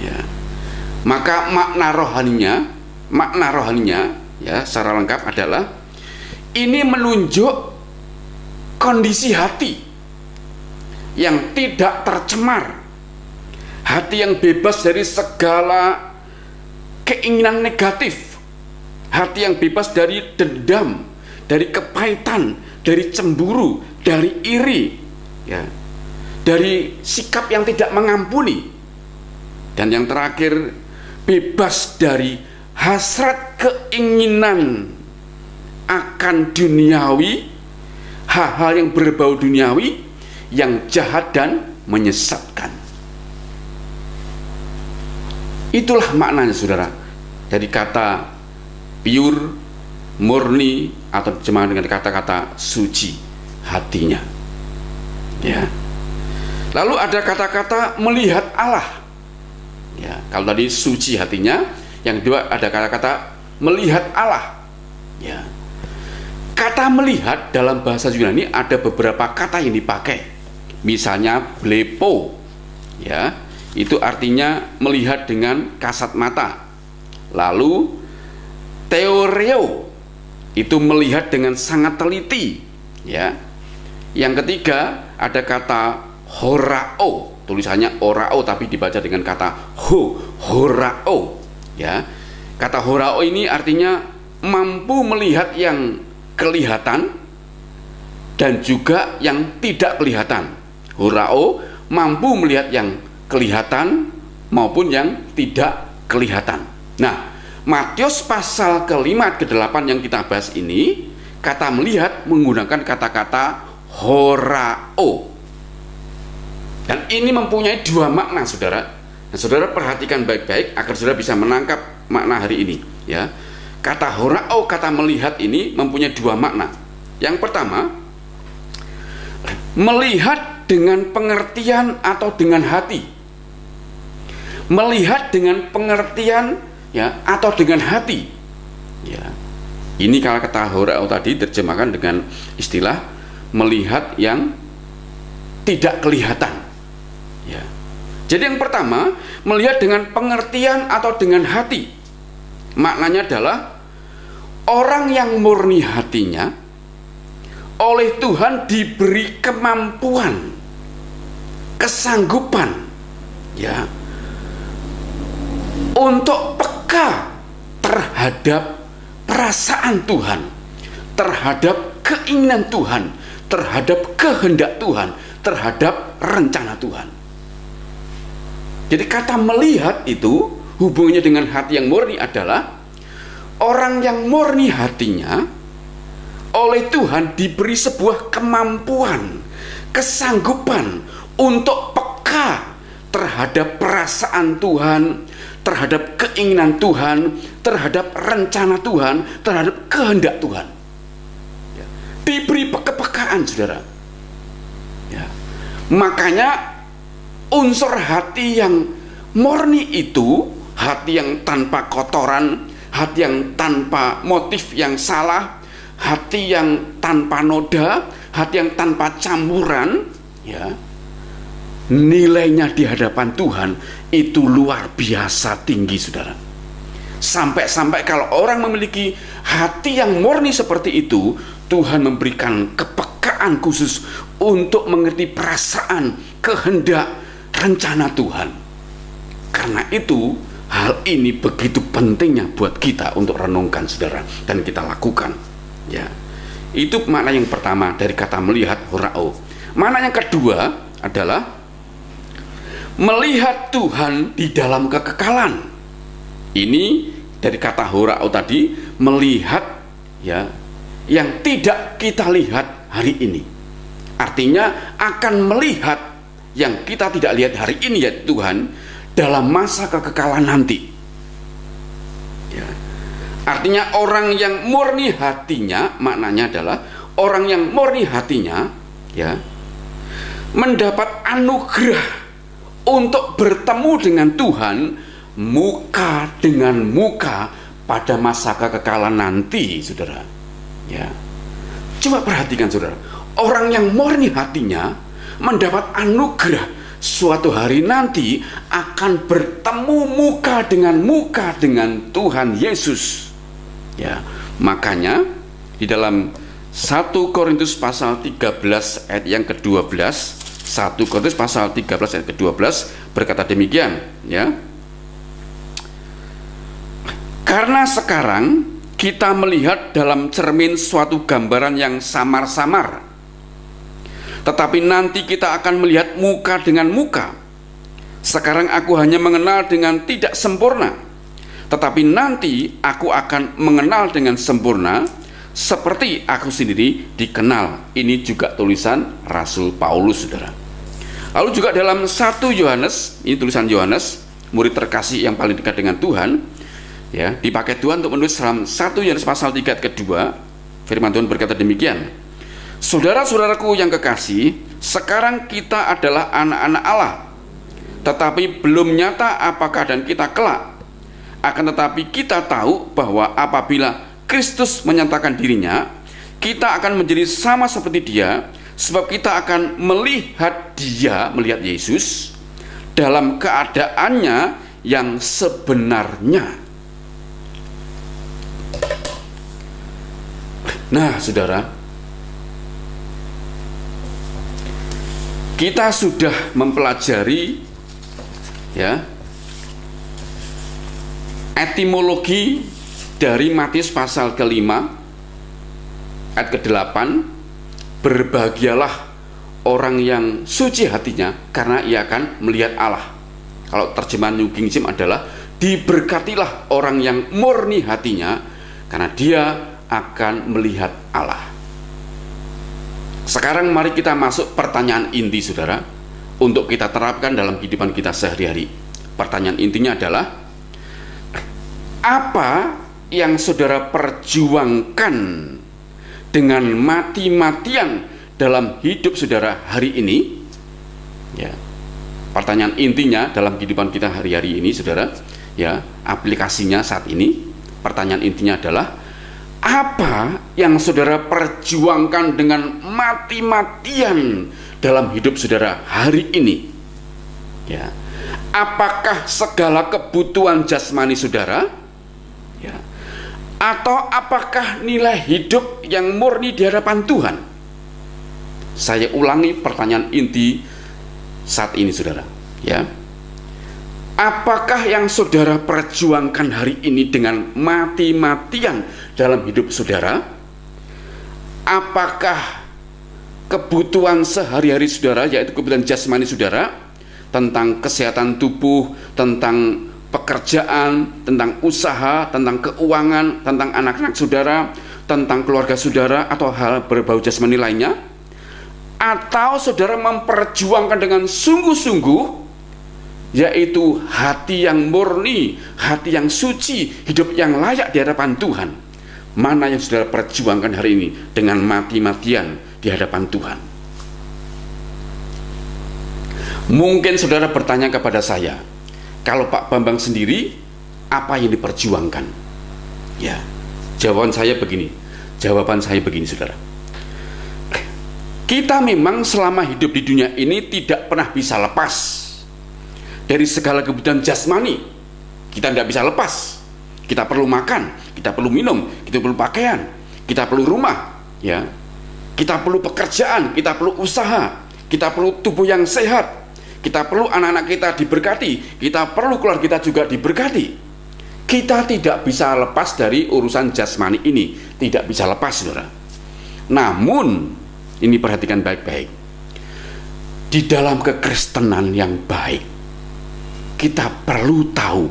Ya, maka makna rohaninya, ya, secara lengkap adalah ini menunjuk kondisi hati yang tidak tercemar, hati yang bebas dari segala keinginan negatif, hati yang bebas dari dendam, dari kepahitan, dari cemburu, dari iri, ya, dari sikap yang tidak mengampuni, dan yang terakhir bebas dari hasrat keinginan akan duniawi, hal-hal yang berbau duniawi, yang jahat dan menyesatkan. Itulah maknanya, saudara, dari kata pure, murni, atau terjemahan dengan kata-kata suci hatinya. Ya. Lalu ada kata-kata melihat Allah. Ya, kalau tadi suci hatinya, yang kedua ada kata-kata melihat Allah. Ya. Kata melihat dalam bahasa Yunani ada beberapa kata yang dipakai. Misalnya blepo, ya, itu artinya melihat dengan kasat mata. Lalu theoreo, itu melihat dengan sangat teliti, ya. Yang ketiga ada kata horao, tulisannya orao tapi dibaca dengan kata horao, ya. Kata horao ini artinya mampu melihat yang kelihatan dan juga yang tidak kelihatan. Horao mampu melihat yang kelihatan maupun yang tidak kelihatan. Nah, Matius pasal ke-5 ke-8 yang kita bahas ini, kata melihat menggunakan kata-kata horao. Dan ini mempunyai dua makna, saudara. Nah, saudara perhatikan baik-baik agar saudara bisa menangkap makna hari ini, ya. Kata horao, kata melihat ini mempunyai dua makna. Yang pertama, melihat dengan pengertian atau dengan hati. Melihat dengan pengertian, ya, atau dengan hati, ya. Ini kalau kata horao tadi terjemahkan dengan istilah melihat yang tidak kelihatan, ya. Jadi yang pertama, melihat dengan pengertian atau dengan hati. Maknanya adalah orang yang murni hatinya oleh Tuhan diberi kemampuan, kesanggupan, ya, untuk peka terhadap perasaan Tuhan, terhadap keinginan Tuhan, terhadap kehendak Tuhan, terhadap rencana Tuhan. Jadi kata melihat itu hubungannya dengan hati yang murni adalah orang yang murni hatinya oleh Tuhan diberi sebuah kemampuan, kesanggupan untuk peka terhadap perasaan Tuhan, terhadap keinginan Tuhan, terhadap rencana Tuhan, terhadap kehendak Tuhan, ya. Diberi kepekaan, saudara, ya. Makanya unsur hati yang murni itu, hati yang tanpa kotoran, hati yang tanpa motif yang salah, hati yang tanpa noda, hati yang tanpa campuran, ya, nilainya di hadapan Tuhan itu luar biasa tinggi, saudara. Sampai-sampai kalau orang memiliki hati yang murni seperti itu, Tuhan memberikan kepekaan khusus untuk mengerti perasaan, kehendak, rencana Tuhan. Karena itu hal ini begitu pentingnya buat kita untuk renungkan, saudara, dan kita lakukan, ya. Itu makna yang pertama dari kata melihat horao. Makna yang kedua adalah melihat Tuhan di dalam kekekalan. Ini dari kata horao tadi, melihat, ya, yang tidak kita lihat hari ini. Artinya akan melihat yang kita tidak lihat hari ini, ya Tuhan, dalam masa kekekalan nanti, ya. Artinya orang yang murni hatinya, maknanya adalah orang yang murni hatinya, ya, mendapat anugerah untuk bertemu dengan Tuhan muka dengan muka pada masa kekekalan nanti, saudara, ya. Coba perhatikan, saudara, orang yang murni hatinya mendapat anugerah suatu hari nanti akan bertemu muka dengan Tuhan Yesus, ya. Makanya di dalam 1 Korintus pasal 13 ayat yang ke-12, 1 Korintus pasal 13 ayat ke-12 berkata demikian, ya. Karena sekarang kita melihat dalam cermin suatu gambaran yang samar-samar, tetapi nanti kita akan melihat muka dengan muka. Sekarang aku hanya mengenal dengan tidak sempurna, tetapi nanti aku akan mengenal dengan sempurna, seperti aku sendiri dikenal. Ini juga tulisan Rasul Paulus, saudara. Lalu juga dalam 1 Yohanes, ini tulisan Yohanes, murid terkasih yang paling dekat dengan Tuhan, ya, dipakai Tuhan untuk menulis dalam 1 Yohanes pasal 3 kedua. Firman Tuhan berkata demikian, saudara-saudaraku yang kekasih, sekarang kita adalah anak-anak Allah, tetapi belum nyata apakah dan kita kelak. Akan tetapi kita tahu bahwa apabila Kristus menyatakan dirinya, kita akan menjadi sama seperti Dia, sebab kita akan melihat Dia, melihat Yesus dalam keadaannya yang sebenarnya. Nah, saudara, kita sudah mempelajari ya etimologi dari Matius pasal ke-5 ayat ke-8. Berbahagialah orang yang suci hatinya, karena ia akan melihat Allah. Kalau terjemahan New King James adalah diberkatilah orang yang murni hatinya, karena dia akan melihat Allah. Sekarang mari kita masuk pertanyaan inti, saudara, untuk kita terapkan dalam kehidupan kita sehari-hari. Pertanyaan intinya adalah, apa yang saudara perjuangkan dengan mati-matian dalam hidup saudara hari ini? Ya, pertanyaan intinya dalam kehidupan kita hari-hari ini, saudara, ya, aplikasinya saat ini, pertanyaan intinya adalah, apa yang saudara perjuangkan dengan mati-matian dalam hidup saudara hari ini? Ya, apakah segala kebutuhan jasmani saudara? Ya, atau apakah nilai hidup yang murni di hadapan Tuhan? Saya ulangi pertanyaan inti saat ini, saudara. Ya, apakah yang saudara perjuangkan hari ini dengan mati-matian dalam hidup saudara? Apakah kebutuhan sehari-hari saudara, yaitu kebutuhan jasmani saudara, tentang kesehatan tubuh, tentang pekerjaan, tentang usaha, tentang keuangan, tentang anak-anak saudara, tentang keluarga saudara, atau hal berbau jasmani lainnya? Atau saudara memperjuangkan dengan sungguh-sungguh, yaitu hati yang murni, hati yang suci, hidup yang layak di hadapan Tuhan? Mana yang saudara perjuangkan hari ini dengan mati-matian di hadapan Tuhan? Mungkin saudara bertanya kepada saya, kalau Pak Bambang sendiri, apa yang diperjuangkan? Ya, jawaban saya begini, saudara. Kita memang selama hidup di dunia ini tidak pernah bisa lepas dari segala kebutuhan jasmani. Kita tidak bisa lepas. Kita perlu makan, kita perlu minum, kita perlu pakaian, kita perlu rumah, ya. Kita perlu pekerjaan, kita perlu usaha, kita perlu tubuh yang sehat, kita perlu anak-anak kita diberkati, kita perlu keluarga kita juga diberkati. Kita tidak bisa lepas dari urusan jasmani ini, tidak bisa lepas, saudara. Namun, ini perhatikan baik-baik. Di dalam kekristenan yang baik, kita perlu tahu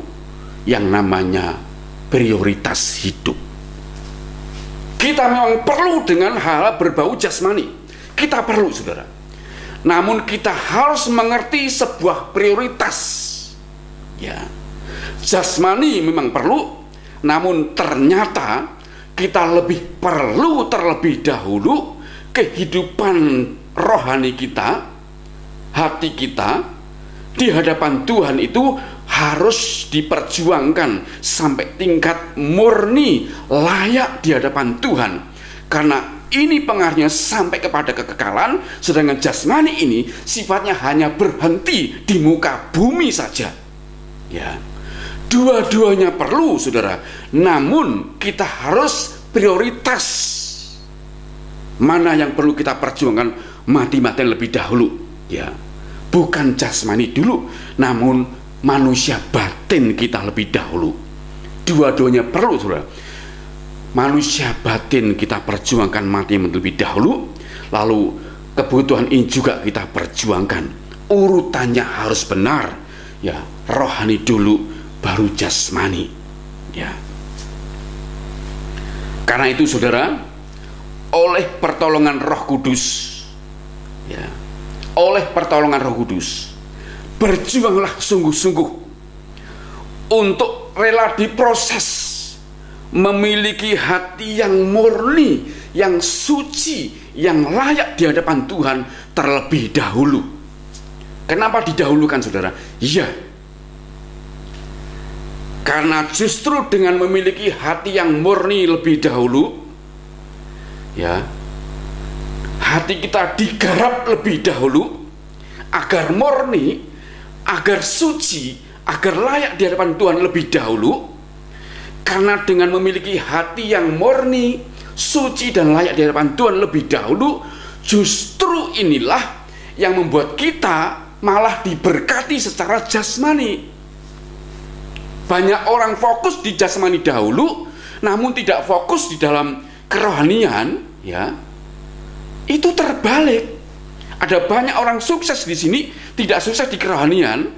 yang namanya prioritas hidup. Kita memang perlu dengan hal berbau jasmani. Kita perlu, saudara. Namun kita harus mengerti sebuah prioritas. Ya, jasmani memang perlu, namun ternyata kita lebih perlu terlebih dahulu kehidupan rohani kita, hati kita di hadapan Tuhan itu harus diperjuangkan sampai tingkat murni, layak di hadapan Tuhan. Karena ini pengaruhnya sampai kepada kekekalan, sedangkan jasmani ini sifatnya hanya berhenti di muka bumi saja. Ya, dua-duanya perlu, saudara. Namun kita harus prioritas. Mana yang perlu kita perjuangkan mati-matian lebih dahulu, ya, bukan jasmani dulu, namun manusia batin kita lebih dahulu. Dua-duanya perlu, saudara. Manusia batin kita perjuangkan mati lebih dahulu, lalu kebutuhan ini juga kita perjuangkan. Urutannya harus benar, ya, rohani dulu, baru jasmani, ya. Karena itu, saudara, oleh pertolongan Roh Kudus, ya, oleh pertolongan Roh Kudus, berjuanglah sungguh-sungguh untuk rela diproses, memiliki hati yang murni, yang suci, yang layak di hadapan Tuhan terlebih dahulu. Kenapa didahulukan, saudara? Ya, karena justru dengan memiliki hati yang murni lebih dahulu, ya, hati kita digarap lebih dahulu agar murni, agar suci, agar layak di hadapan Tuhan lebih dahulu. Karena dengan memiliki hati yang murni, suci dan layak di hadapan Tuhan lebih dahulu, justru inilah yang membuat kita malah diberkati secara jasmani. Banyak orang fokus di jasmani dahulu, namun tidak fokus di dalam kerohanian, ya. Itu terbalik. Ada banyak orang sukses di sini, tidak sukses di kerohanian,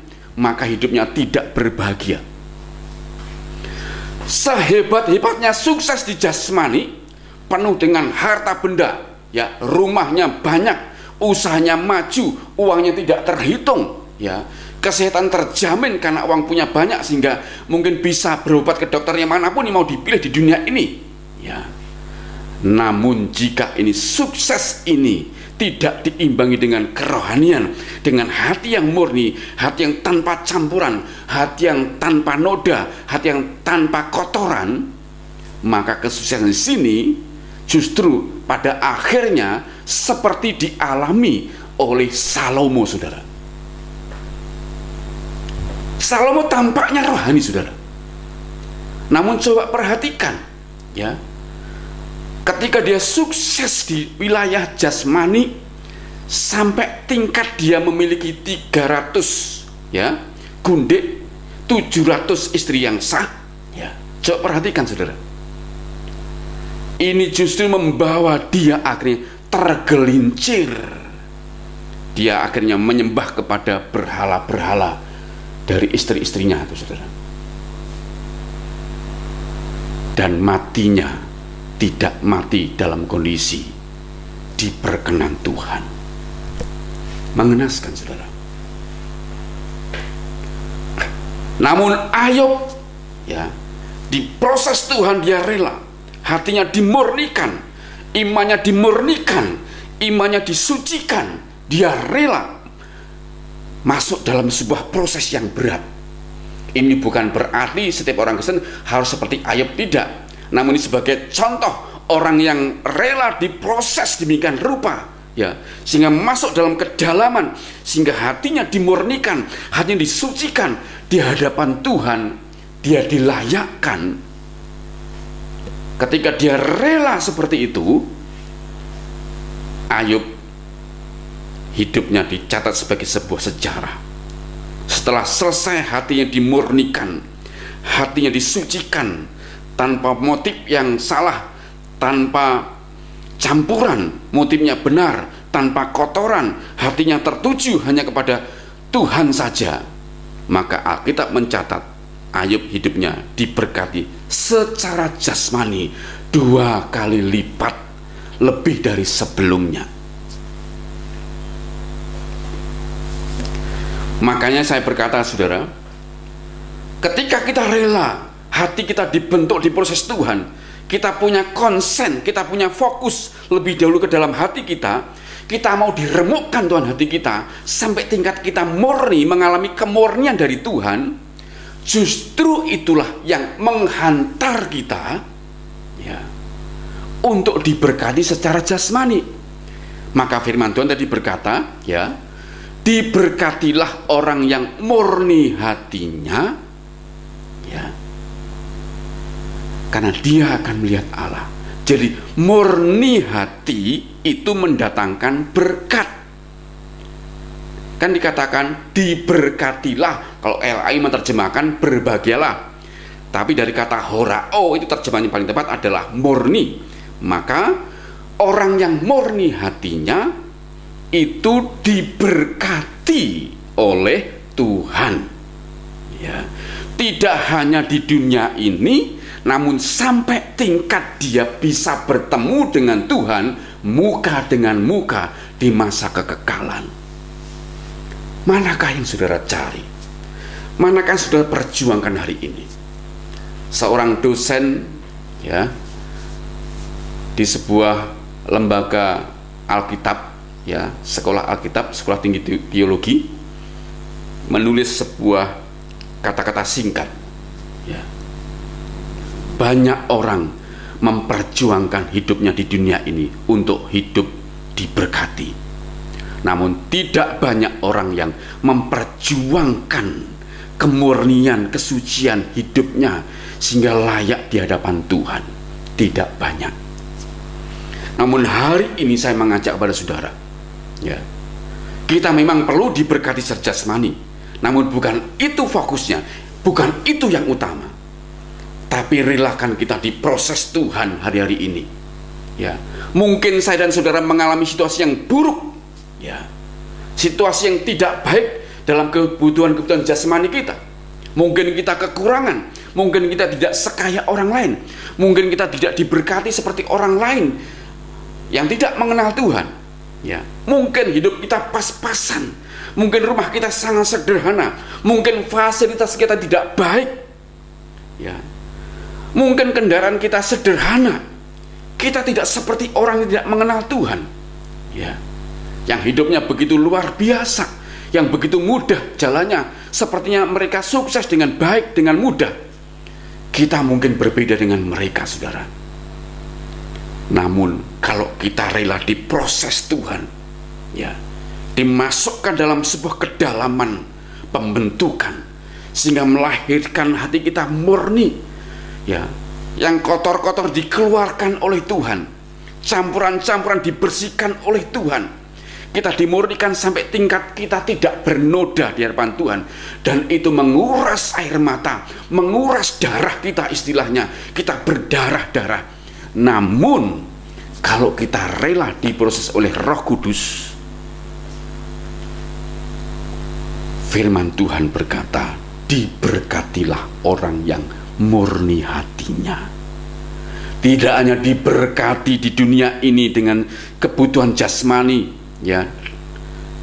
maka hidupnya tidak berbahagia. Sehebat-hebatnya sukses di jasmani, penuh dengan harta benda, ya, rumahnya banyak, usahanya maju, uangnya tidak terhitung, ya, kesehatan terjamin karena uang punya banyak sehingga mungkin bisa berobat ke dokternya manapun yang mau dipilih di dunia ini, ya. Namun jika ini sukses ini tidak diimbangi dengan kerohanian, dengan hati yang murni, hati yang tanpa campuran, hati yang tanpa noda, hati yang tanpa kotoran, maka kesuksesan di sini justru pada akhirnya seperti dialami oleh Salomo, saudara. Salomo tampaknya rohani, saudara. Namun coba perhatikan, ya, ketika dia sukses di wilayah jasmani sampai tingkat dia memiliki 300, ya, gundik, 700 istri yang sah, ya. Coba perhatikan, saudara. Ini justru membawa dia akhirnya tergelincir. Dia akhirnya menyembah kepada berhala-berhala dari istri-istrinya itu, saudara. Dan matinya tidak mati dalam kondisi diperkenan Tuhan. Mengenaskan, saudara. Namun Ayub, ya, di proses Tuhan dia rela, hatinya dimurnikan, imannya dimurnikan, imannya disucikan, dia rela masuk dalam sebuah proses yang berat. Ini bukan berarti setiap orang Kristen harus seperti Ayub, tidak. Namun ini sebagai contoh orang yang rela diproses demikian rupa, ya, sehingga masuk dalam kedalaman, sehingga hatinya dimurnikan, hatinya disucikan di hadapan Tuhan, dia dilayakkan. Ketika dia rela seperti itu, Ayub hidupnya dicatat sebagai sebuah sejarah. Setelah selesai hatinya dimurnikan, hatinya disucikan tanpa motif yang salah, tanpa campuran, motifnya benar, tanpa kotoran, hatinya tertuju hanya kepada Tuhan saja, maka Alkitab mencatat Ayub hidupnya diberkati secara jasmani 2 kali lipat lebih dari sebelumnya. Makanya saya berkata, saudara, ketika kita rela, hati kita dibentuk di proses Tuhan, kita punya konsen, kita punya fokus lebih dahulu ke dalam hati kita mau diremukkan Tuhan hati kita sampai tingkat kita murni, mengalami kemurnian dari Tuhan, justru itulah yang menghantar kita, ya, untuk diberkati secara jasmani. Maka firman Tuhan tadi berkata, ya, diberkatilah orang yang murni hatinya, ya, karena dia akan melihat Allah. Jadi murni hati itu mendatangkan berkat. Kan dikatakan diberkatilah, kalau LAI menerjemahkan berbahagialah. Tapi dari kata horao itu terjemahan yang paling tepat adalah murni. Maka orang yang murni hatinya itu diberkati oleh Tuhan, ya. Tidak hanya di dunia ini, namun sampai tingkat dia bisa bertemu dengan Tuhan muka dengan muka di masa kekekalan. Manakah yang saudara cari? Manakah yang saudara perjuangkan hari ini? Seorang dosen, ya, di sebuah lembaga Alkitab, ya, sekolah Alkitab, sekolah tinggi teologi, menulis sebuah kata-kata singkat, ya. Banyak orang memperjuangkan hidupnya di dunia ini untuk hidup diberkati, namun tidak banyak orang yang memperjuangkan kemurnian, kesucian hidupnya sehingga layak di hadapan Tuhan. Tidak banyak. Namun hari ini saya mengajak kepada saudara, ya, kita memang perlu diberkati secara jasmani, namun bukan itu fokusnya, bukan itu yang utama. Tapi relakan kita diproses Tuhan hari-hari ini. Ya, mungkin saya dan saudara mengalami situasi yang buruk, ya, situasi yang tidak baik dalam kebutuhan-kebutuhan jasmani kita. Mungkin kita kekurangan, mungkin kita tidak sekaya orang lain, mungkin kita tidak diberkati seperti orang lain yang tidak mengenal Tuhan. Ya, mungkin hidup kita pas-pasan, mungkin rumah kita sangat sederhana, mungkin fasilitas kita tidak baik, ya, mungkin kendaraan kita sederhana, kita tidak seperti orang yang tidak mengenal Tuhan, ya, yang hidupnya begitu luar biasa, yang begitu mudah jalannya, sepertinya mereka sukses dengan baik, dengan mudah. Kita mungkin berbeda dengan mereka, saudara. Namun kalau kita rela diproses Tuhan, ya, dimasukkan dalam sebuah kedalaman pembentukan, sehingga melahirkan hati kita murni, ya, yang kotor-kotor dikeluarkan oleh Tuhan, campuran-campuran dibersihkan oleh Tuhan. Kita dimurnikan sampai tingkat kita tidak bernoda di hadapan Tuhan, dan itu menguras air mata, menguras darah kita, istilahnya kita berdarah-darah. Namun kalau kita rela diproses oleh Roh Kudus, firman Tuhan berkata, diberkatilah orang yang murni hatinya. Tidak hanya diberkati di dunia ini dengan kebutuhan jasmani, ya,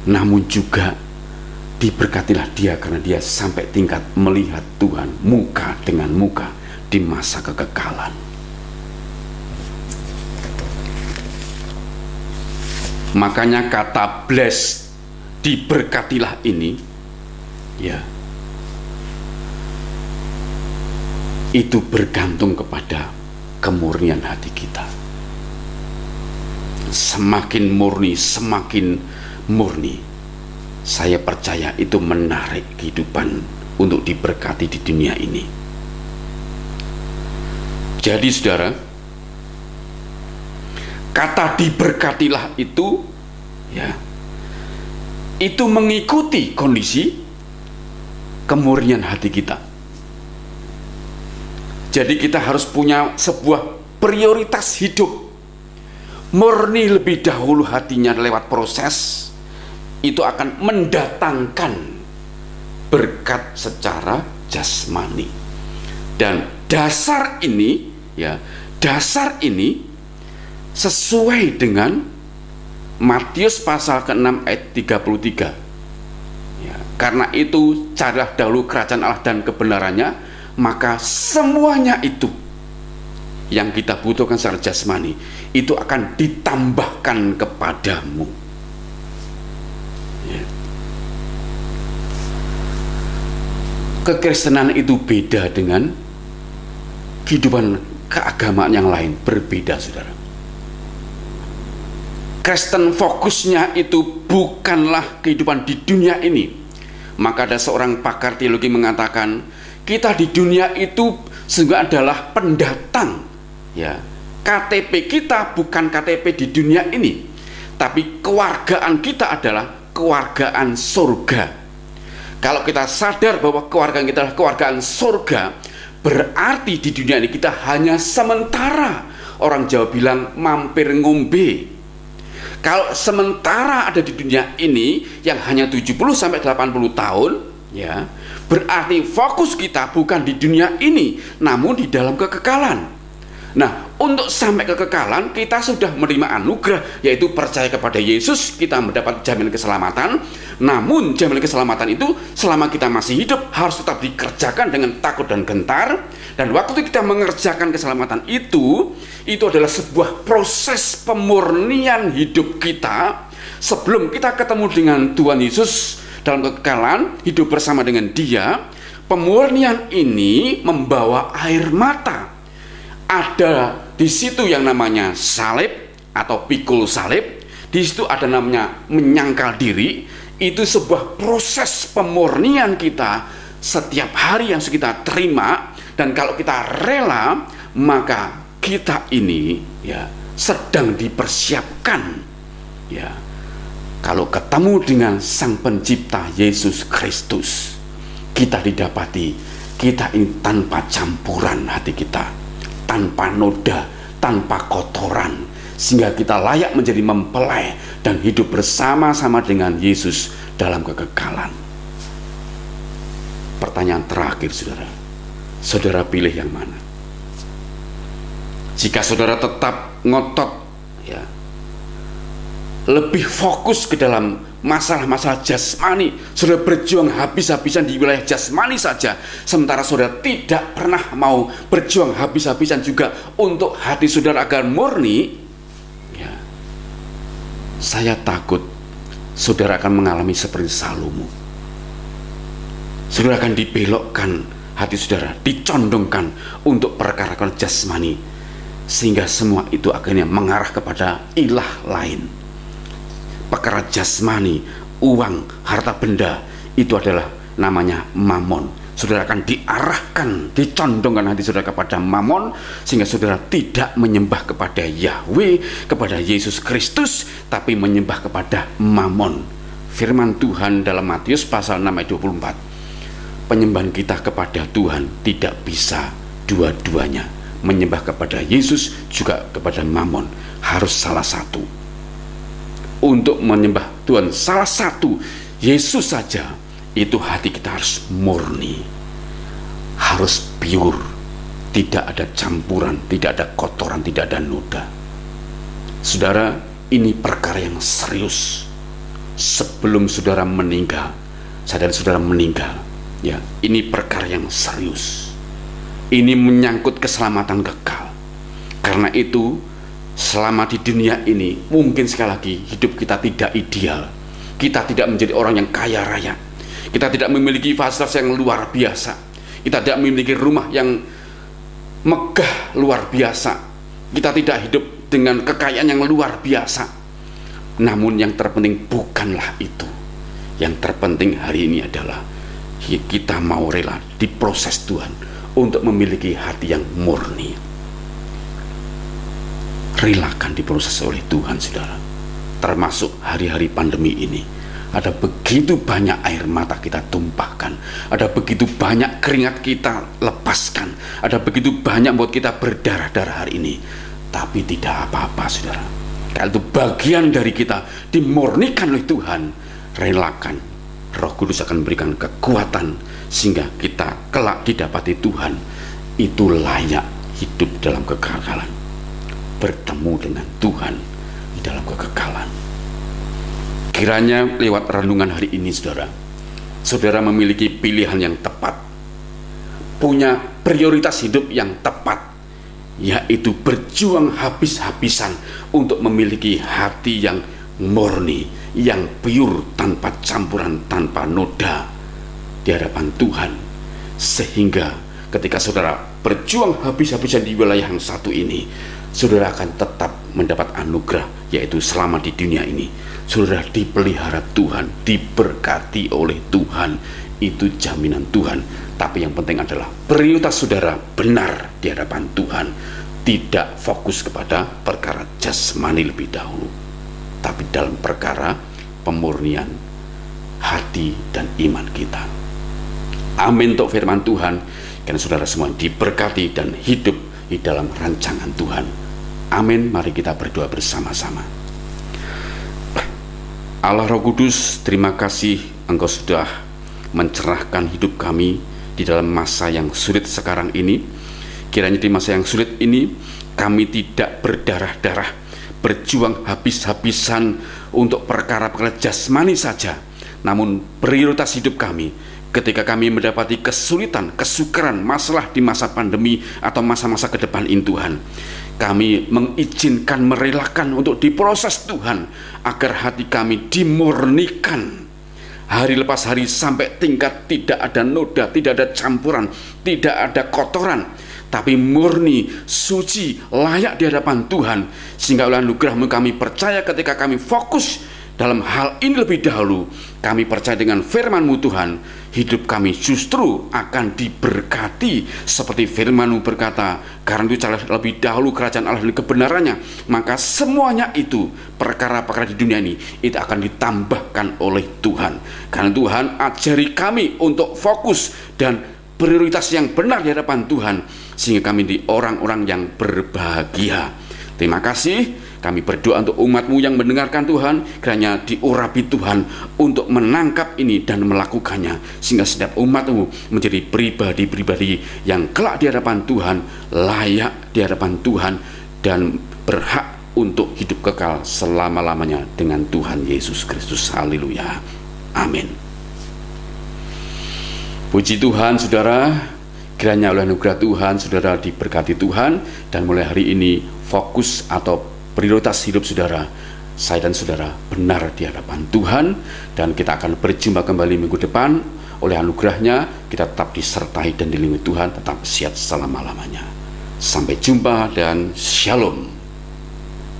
namun juga diberkatilah dia karena dia sampai tingkat melihat Tuhan muka dengan muka di masa kekekalan. Makanya kata blessed, diberkatilah ini, ya, itu bergantung kepada kemurnian hati kita. Semakin murni, semakin murni, saya percaya itu menarik kehidupan untuk diberkati di dunia ini. Jadi saudara, kata diberkatilah itu, ya, itu mengikuti kondisi kemurnian hati kita. Jadi kita harus punya sebuah prioritas hidup. Murni lebih dahulu hatinya lewat proses, itu akan mendatangkan berkat secara jasmani. Dan dasar ini, ya, dasar ini sesuai dengan Matius pasal ke-6 ayat 33, ya, karena itu carilah dahulu kerajaan Allah dan kebenarannya, maka semuanya itu yang kita butuhkan secara jasmani itu akan ditambahkan kepadamu, ya. Kekristenan itu beda dengan kehidupan keagamaan yang lain, berbeda, saudara. Kristen fokusnya itu bukanlah kehidupan di dunia ini. Maka ada seorang pakar teologi mengatakan, kita di dunia itu sesungguhnya adalah pendatang, ya. KTP kita bukan KTP di dunia ini, tapi kewargaan kita adalah kewargaan surga. Kalau kita sadar bahwa kewargaan kita adalah kewargaan surga, berarti di dunia ini kita hanya sementara. Orang Jawa bilang mampir ngombe. Kalau sementara ada di dunia ini yang hanya 70-80 tahun, ya, berarti fokus kita bukan di dunia ini, namun di dalam kekekalan. Nah, untuk sampai kekekalan kita sudah menerima anugerah, yaitu percaya kepada Yesus, kita mendapat jaminan keselamatan. Namun jaminan keselamatan itu selama kita masih hidup harus tetap dikerjakan dengan takut dan gentar. Dan waktu kita mengerjakan keselamatan itu adalah sebuah proses pemurnian hidup kita sebelum kita ketemu dengan Tuhan Yesus dalam kekekalan, hidup bersama dengan Dia. Pemurnian ini membawa air mata. Ada di situ yang namanya salib atau pikul salib. Di situ ada namanya menyangkal diri. Itu sebuah proses pemurnian kita setiap hari yang kita terima. Dan kalau kita rela, maka kita ini, ya, sedang dipersiapkan. Ya, kalau ketemu dengan Sang Pencipta Yesus Kristus, kita didapati kita ini tanpa campuran hati kita, tanpa noda, tanpa kotoran, sehingga kita layak menjadi mempelai dan hidup bersama-sama dengan Yesus dalam kekekalan. Pertanyaan terakhir, saudara, saudara pilih yang mana? Jika saudara tetap ngotot, ya, lebih fokus ke dalam masalah-masalah jasmani, saudara berjuang habis-habisan di wilayah jasmani saja, sementara saudara tidak pernah mau berjuang habis-habisan juga untuk hati saudara agar murni, ya, saya takut saudara akan mengalami seperti Salomo. Saudara akan dibelokkan hati saudara, dicondongkan untuk perkara jasmani, sehingga semua itu akhirnya mengarah kepada ilah lain. Perkara jasmani, uang, harta benda, itu adalah namanya mamon. Saudara akan diarahkan, dicondongkan hati saudara kepada mamon, sehingga saudara tidak menyembah kepada Yahweh, kepada Yesus Kristus, tapi menyembah kepada mamon. Firman Tuhan dalam Matius pasal 6 ayat 24, penyembahan kita kepada Tuhan tidak bisa dua-duanya, menyembah kepada Yesus juga kepada mamon, harus salah satu. Untuk menyembah Tuhan salah satu, Yesus saja, itu hati kita harus murni, harus pure, tidak ada campuran, tidak ada kotoran, tidak ada noda. Saudara, ini perkara yang serius. Sebelum saudara meninggal, sadar saudara meninggal, ya, ini perkara yang serius. Ini menyangkut keselamatan kekal. Karena itu, selama di dunia ini, mungkin sekali lagi hidup kita tidak ideal. Kita tidak menjadi orang yang kaya raya. Kita tidak memiliki fasilitas yang luar biasa. Kita tidak memiliki rumah yang megah luar biasa. Kita tidak hidup dengan kekayaan yang luar biasa. Namun yang terpenting bukanlah itu. Yang terpenting hari ini adalah kita mau rela diproses Tuhan untuk memiliki hati yang murni. Relakan diproses oleh Tuhan, saudara. Termasuk hari-hari pandemi ini, ada begitu banyak air mata kita tumpahkan, ada begitu banyak keringat kita lepaskan, ada begitu banyak buat kita berdarah-darah hari ini, tapi tidak apa-apa, saudara. Kalau itu bagian dari kita dimurnikan oleh Tuhan, relakan. Roh Kudus akan memberikan kekuatan sehingga kita kelak didapati Tuhan itu layak hidup dalam kekekalan, bertemu dengan Tuhan di dalam kekekalan. Kiranya lewat renungan hari ini, saudara, saudara memiliki pilihan yang tepat, punya prioritas hidup yang tepat, yaitu berjuang habis-habisan untuk memiliki hati yang murni, yang pure, tanpa campuran, tanpa noda di hadapan Tuhan, sehingga ketika saudara berjuang habis-habisan di wilayah yang satu ini, saudara akan tetap mendapat anugerah, yaitu selama di dunia ini saudara dipelihara Tuhan, diberkati oleh Tuhan. Itu jaminan Tuhan. Tapi yang penting adalah prioritas saudara benar di hadapan Tuhan, tidak fokus kepada perkara jasmani lebih dahulu, tapi dalam perkara pemurnian hati dan iman kita. Amin untuk firman Tuhan. Karena saudara semua diberkati dan hidup di dalam rancangan Tuhan. Amin. Mari kita berdoa bersama-sama. Allah Roh Kudus, terima kasih Engkau sudah mencerahkan hidup kami di dalam masa yang sulit sekarang ini. Kiranya di masa yang sulit ini kami tidak berdarah-darah, berjuang habis-habisan untuk perkara-perkara jasmani saja, namun prioritas hidup kami ketika kami mendapati kesulitan, kesukaran, masalah di masa pandemi atau masa-masa ke depan ini, Tuhan, kami mengizinkan, merelakan untuk diproses Tuhan, agar hati kami dimurnikan hari lepas hari sampai tingkat tidak ada noda, tidak ada campuran, tidak ada kotoran, tapi murni, suci, layak di hadapan Tuhan. Sehingga oleh anugerah-Mu kami percaya ketika kami fokus dalam hal ini lebih dahulu, kami percaya dengan firman-Mu Tuhan, hidup kami justru akan diberkati seperti firman-Mu berkata, karena itu carilah lebih dahulu kerajaan Allah dan kebenarannya, maka semuanya itu, perkara-perkara di dunia ini, itu akan ditambahkan oleh Tuhan. Karena Tuhan ajari kami untuk fokus dan prioritas yang benar di hadapan Tuhan, sehingga kami di orang-orang yang berbahagia. Terima kasih. Kami berdoa untuk umat-Mu yang mendengarkan Tuhan, kiranya diurapi Tuhan untuk menangkap ini dan melakukannya, sehingga setiap umat-Mu menjadi pribadi-pribadi yang kelak di hadapan Tuhan, layak di hadapan Tuhan, dan berhak untuk hidup kekal selama-lamanya dengan Tuhan Yesus Kristus. Haleluya. Amin. Puji Tuhan, saudara. Kiranya oleh anugerah Tuhan, saudara diberkati Tuhan, dan mulai hari ini fokus atau prioritas hidup saudara, saya dan saudara benar di hadapan Tuhan, dan kita akan berjumpa kembali minggu depan. Oleh anugerahnya kita tetap disertai dan dilindungi Tuhan, tetap sehat selama-lamanya. Sampai jumpa dan shalom.